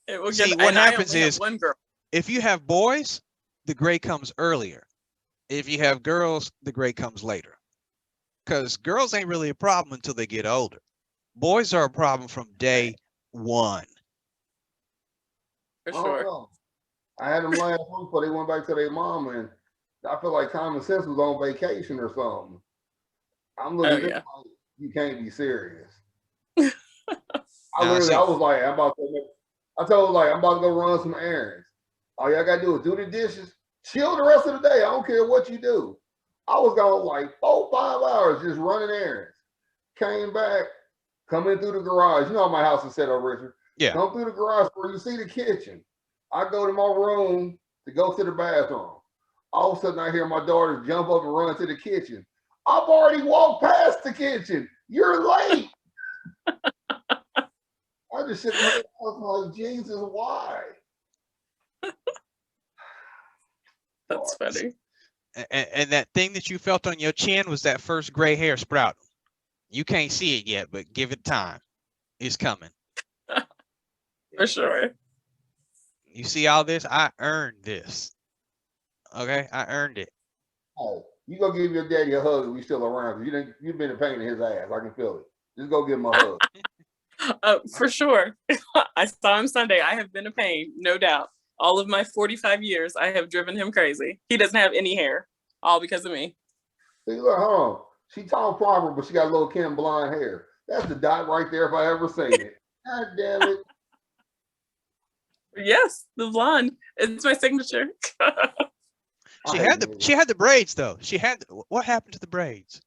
It will See, get. what and I happens only have is- one girl. If you have boys, the gray comes earlier. If you have girls, the gray comes later. Because girls ain't really a problem until they get older. Boys are a problem from day one. For I don't sure. know. I had them last week, but they went back to their mom, and I feel like common sense was on vacation or something. I'm looking Oh, at this yeah. like, you can't be serious. Now, I see- was like, I told her, like, I'm about to go run some errands. All y'all gotta do is do the dishes, chill the rest of the day. I don't care what you do. I was gone like 4-5 hours just running errands. Came back, coming through the garage. You know how my house is set up, Richard. Yeah. Come through the garage where you see the kitchen. I go to my room to go to the bathroom. All of a sudden, I hear my daughter jump up and run to the kitchen. I've already walked past the kitchen. You're late. I just sit there. I was like, Jesus, why? That's funny. And that thing that you felt on your chin was that first gray hair sprouting. You can't see it yet, but give it time. It's coming. For sure. You see all this? I earned this. Okay, I earned it. Hey, you go give your daddy a hug if he's still around. 'Cause you've been a pain in his ass. I can feel it. Just go give him a hug. For sure. I saw him Sunday. I have been a pain, no doubt. All of my 45 years, I have driven him crazy. He doesn't have any hair, all because of me. See, look, hold on. She tall proper, but she got a little Kim blonde hair. That's the dot right there if I ever seen it. God damn it. Yes, the blonde. It's my signature. She I had hate she had the braids though. She had what happened to the braids?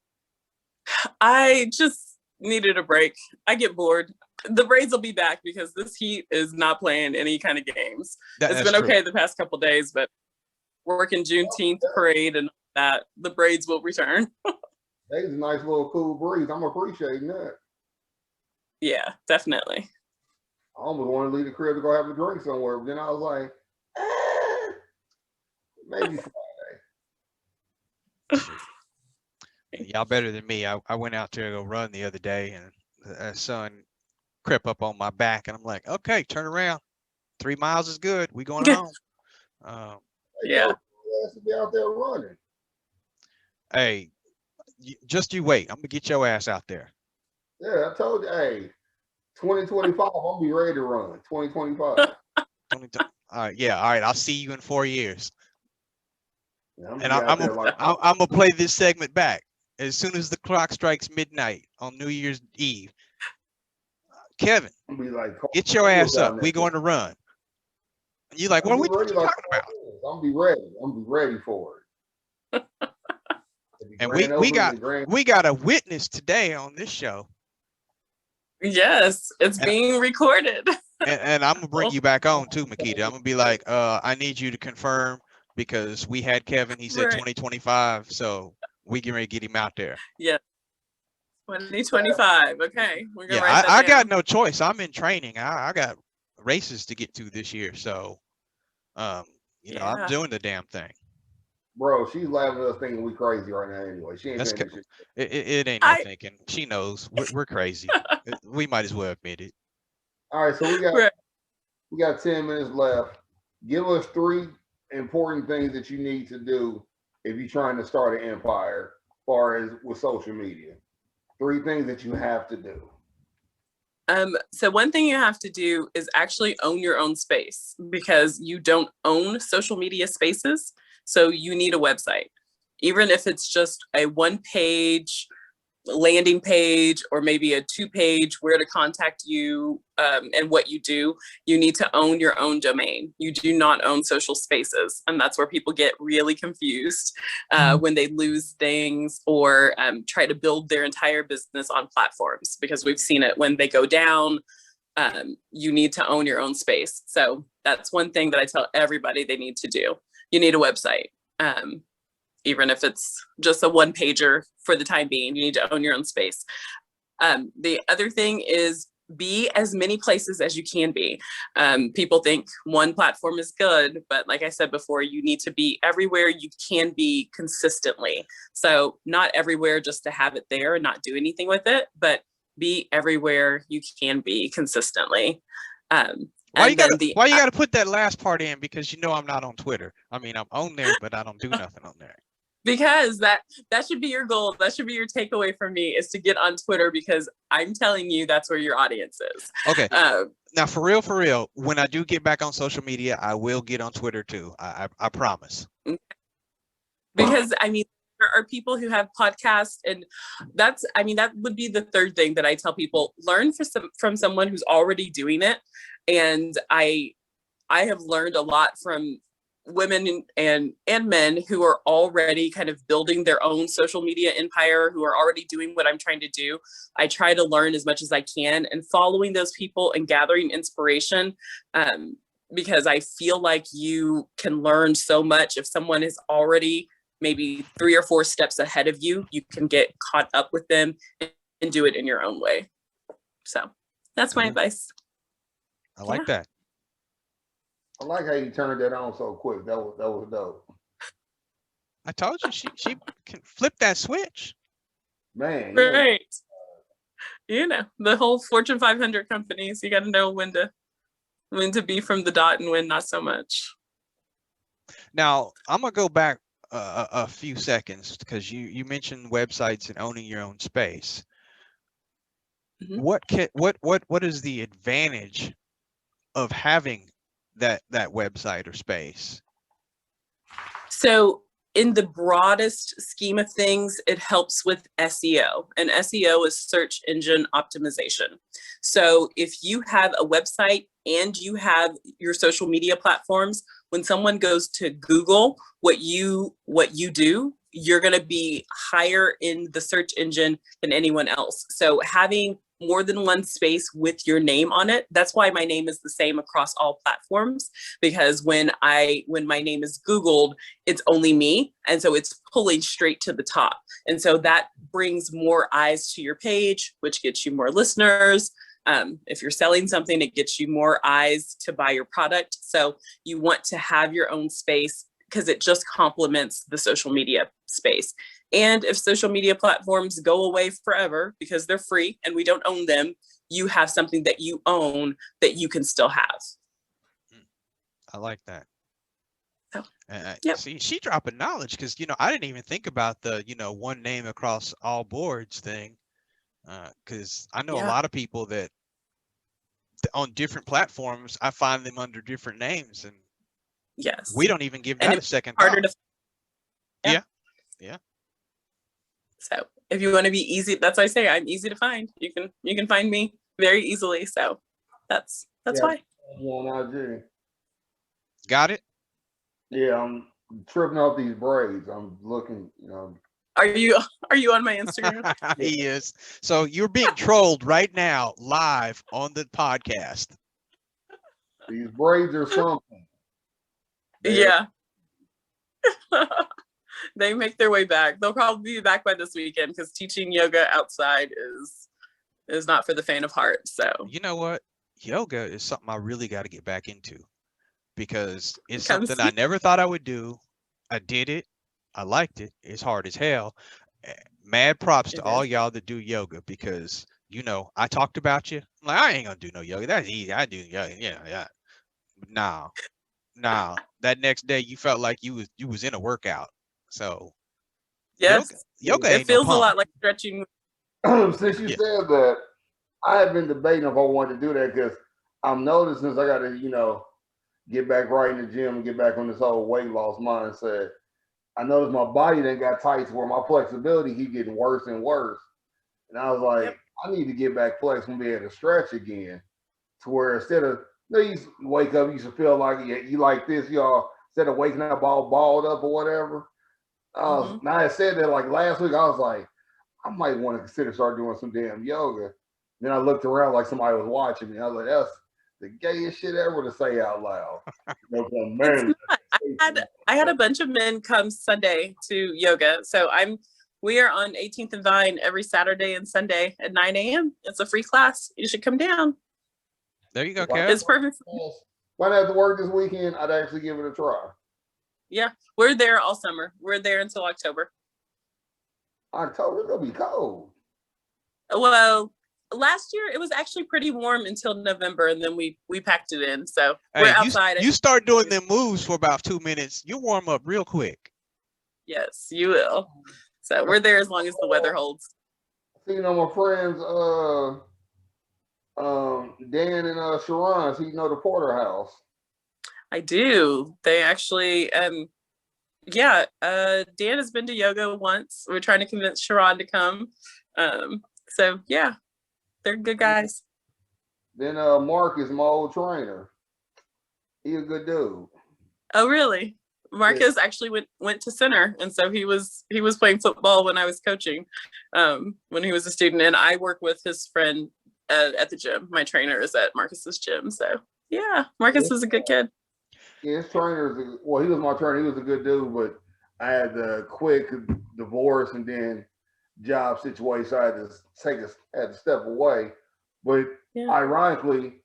I just needed a break. I get bored. The braids will be back because this heat is not playing any kind of games. It's That's been true. okay the past couple days, but working Juneteenth parade and that, the braids will return. That's a nice little cool breeze. I'm appreciating that. Yeah, definitely. I almost wanted to leave the crib to go have a drink somewhere, but then I was like, maybe. Y'all better than me. I went out there to go run the other day, and the sun crept up on my back, and I'm like, okay, turn around. 3 miles is good. We going home. Yeah. Has to be out there running. Hey, just you wait. I'm gonna get your ass out there. Yeah, I told you. Hey, 2025, I'll be ready to run. 2025. All right, yeah, all right. I'll see you in 4 years, Yeah, and I'm gonna play this segment back as soon as the clock strikes midnight on New Year's Eve. Kevin, be like, get your ass up. We going to run. And you're like, what are you talking about? I'm be ready. I'm be ready for it. And we got a witness today on this show. Yes, it's being recorded. And I'm gonna bring you back on too, Makita. I'm gonna be like, I need you to confirm, because we had Kevin. He said Right. 2025, so we can ready to get him out there. Yeah. 2025. Okay. We're gonna Yeah, write that I down. got no choice. I'm in training. I got races to get to this year, so you know, I'm doing the damn thing. Bro, she's laughing at us thinking we crazy right now anyway. She ain't saying shit. It ain't no thinking. She knows we're crazy. We might as well admit it. All right, so we got 10 minutes left. Give us 3 important things that you need to do if you're trying to start an empire, as far as with social media. 3 things that you have to do. So one thing you have to do is actually own your own space, because you don't own social media spaces. So you need a website, even if it's just a 1-page landing page, or maybe a 2-page where to contact you and what you do. You need to own your own domain. You do not own social spaces. And that's where people get really confused when they lose things or try to build their entire business on platforms, because we've seen it when they go down. You need to own your own space. So that's one thing that I tell everybody they need to do. You need a website. Even if it's just a 1-pager for the time being, you need to own your own space. The other thing is be as many places as you can be. People think one platform is good, but like I said before, you need to be everywhere you can be consistently. So not everywhere just to have it there and not do anything with it, but be everywhere you can be consistently. Why you gotta put that last part in? Because you know I'm not on Twitter. I mean, I'm on there, but I don't do nothing on there. Because that should be your goal. That should be your takeaway from me, is to get on Twitter, because I'm telling you that's where your audience is. Okay. Now, for real, when I do get back on social media, I will get on Twitter too. I promise. Because I mean, there are people who have podcasts, and that would be the third thing that I tell people: learn from someone who's already doing it. And I have learned a lot from women and men who are already kind of building their own social media empire, who are already doing what I'm trying to do. I try to learn as much as I can, and following those people and gathering inspiration, because I feel like you can learn so much. If someone is already maybe 3 or 4 steps ahead of you, you can get caught up with them and do it in your own way. So that's my advice. I like that. I like how you turned that on so quick. That was dope. I told you she can flip that switch. Man. Right. You know, the whole Fortune 500 companies, you got to know when to be from the dot and when not so much. Now, I'm going to go back a few seconds, because you mentioned websites and owning your own space. Mm-hmm. What is the advantage of having that website or space? So in the broadest scheme of things, it helps with SEO, and SEO is search engine optimization. So if you have a website and you have your social media platforms, when someone goes to Google what you do, you're going to be higher in the search engine than anyone else. So having more than one space with your name on it. That's why my name is the same across all platforms, because when my name is Googled, it's only me. And so it's pulling straight to the top. And so that brings more eyes to your page, which gets you more listeners, If you're selling something, it gets you more eyes to buy your product. So you want to have your own space because it just complements the social media space. And if social media platforms go away forever because they're free and we don't own them, you have something that you own that you can still have. I like that. Oh, And yep. see, she dropping knowledge because I didn't even think about the one name across all boards thing. Because I know a Yeah. lot of people that on different platforms, I find them under different names, and Yes. we don't even give And that a it's second harder thought. to Yeah. So if you want to be easy, that's why I say I'm easy to find. You can find me very easily. So that's Yeah. why. On IG. Got it? Yeah, I'm tripping off these braids. I'm looking, Are you on my Instagram? He is. So you're being trolled right now, live on the podcast. these braids are something. Yeah. They make their way back. They'll probably be back by this weekend because teaching yoga outside is not for the faint of heart. So You know what? Yoga is something I really got to get back into because it's Come something I see. never thought I would do. I did it. I liked it. It's hard as hell. Mad props to It all is. y'all that do yoga because I talked about you. I'm like, I ain't gonna do no yoga. That's easy. I do yoga. Yeah. No. That next day you felt like you was in a workout. So Yes. yoga It ain't no feels a punk. lot like stretching. Since you Yeah. said that, I have been debating if I wanted to do that because I'm noticing since I got to, get back right in the gym and get back on this whole weight loss mindset. I noticed my body then got tight to where my flexibility keep getting worse and worse. And I was like, Yep. I need to get back flexible and be able to stretch again. To where instead of you used to wake up, you used to feel like you like this, y'all, instead of waking up all balled up or whatever. Now I said that like last week, I was like, I might want to consider start doing some damn yoga. Then I looked around like somebody was watching me. I was like, that's the gayest shit ever to say out loud. Man, I had a bunch of men come Sunday to yoga. So we are on 18th and Vine every Saturday and Sunday at 9 a.m. It's a free class. You should come down. There you go, If I- Kev. It's perfect. If I have to work this weekend, I'd actually give it a try. Yeah, we're there all summer. We're there until October. October, it's gonna be cold. Well, last year it was actually pretty warm until November, and then we packed it in. So we're Hey, outside. you start doing them moves for about 2 minutes, you warm up real quick. Yes, you will. So we're there as long as the weather holds. So, my friends, Dan and Sharon, so the Porterhouse. I do. They actually, Dan has been to yoga once. We're trying to convince Sharon to come. So yeah, they're good guys. Then Mark is my old trainer. He a good dude. Oh, really? Marcus actually went to center, and so he was playing football when I was coaching, when he was a student, and I work with his friend at the gym. My trainer is at Marcus's gym, so yeah, Marcus is a good kid. Yeah, his trainer he was my trainer. He was a good dude, but I had the quick divorce and then job situation. So I had to step away. But Yeah. ironically,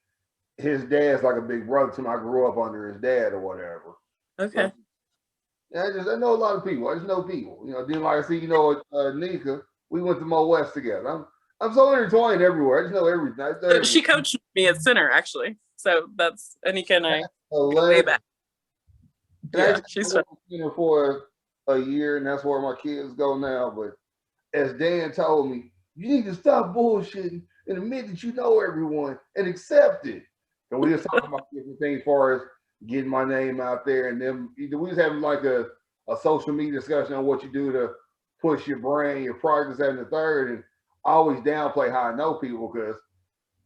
his dad's like a big brother to me. I grew up under his dad or whatever. Okay. So, yeah, I know a lot of people. I just know people. Then like I see, Nika, we went to Mo West together. I'm so intertwined everywhere. I just know everything. So she coached me at center actually. So that's Anika and I go way back. Yeah, she's fun. For a year, and that's where my kids go now. But as Dan told me, you need to stop bullshitting and admit that you know everyone and accept it. And we just talking about different things as far as getting my name out there, and then we was having like a social media discussion on what you do to push your brand, your product, and the third. And I always downplay how I know people because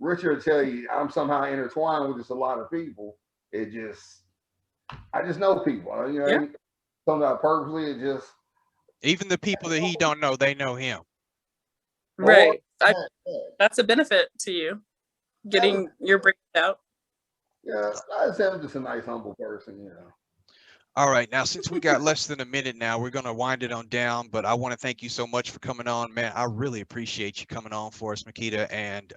Richard will tell you I'm somehow intertwined with just a lot of people. I just know people. Yeah. Sometimes purposely, it just Even the people that he don't know, they know him. Right. That's a benefit to you, getting your brand out. Yeah, I just am just a nice, humble person, All right, now since we got less than a minute now, we're gonna wind it on down. But I want to thank you so much for coming on, man. I really appreciate you coming on for us, Makita. And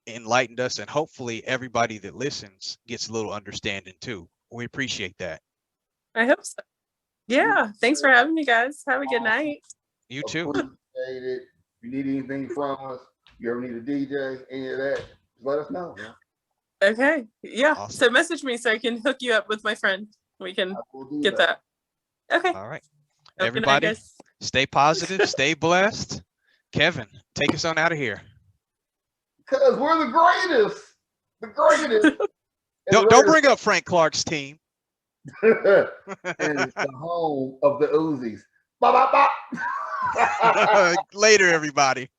enlightened us, and hopefully everybody that listens gets a little understanding too. We appreciate that. I hope so. Yeah. Thanks for having me, guys. Have a good night. You too. Appreciate it. If you need anything from us, you ever need a DJ, any of that, just let us know. Man. Okay. Yeah. Awesome. So message me so I can hook you up with my friend. We can We'll do get that. Okay. All right. Have a good night, Everybody, guys. stay positive, stay blessed. Kevin, take us on out of here. Because we're the greatest. The greatest. Don't bring up Frank Clark's team. And it's the home of the Uzis. Ba, ba, ba. Later, everybody.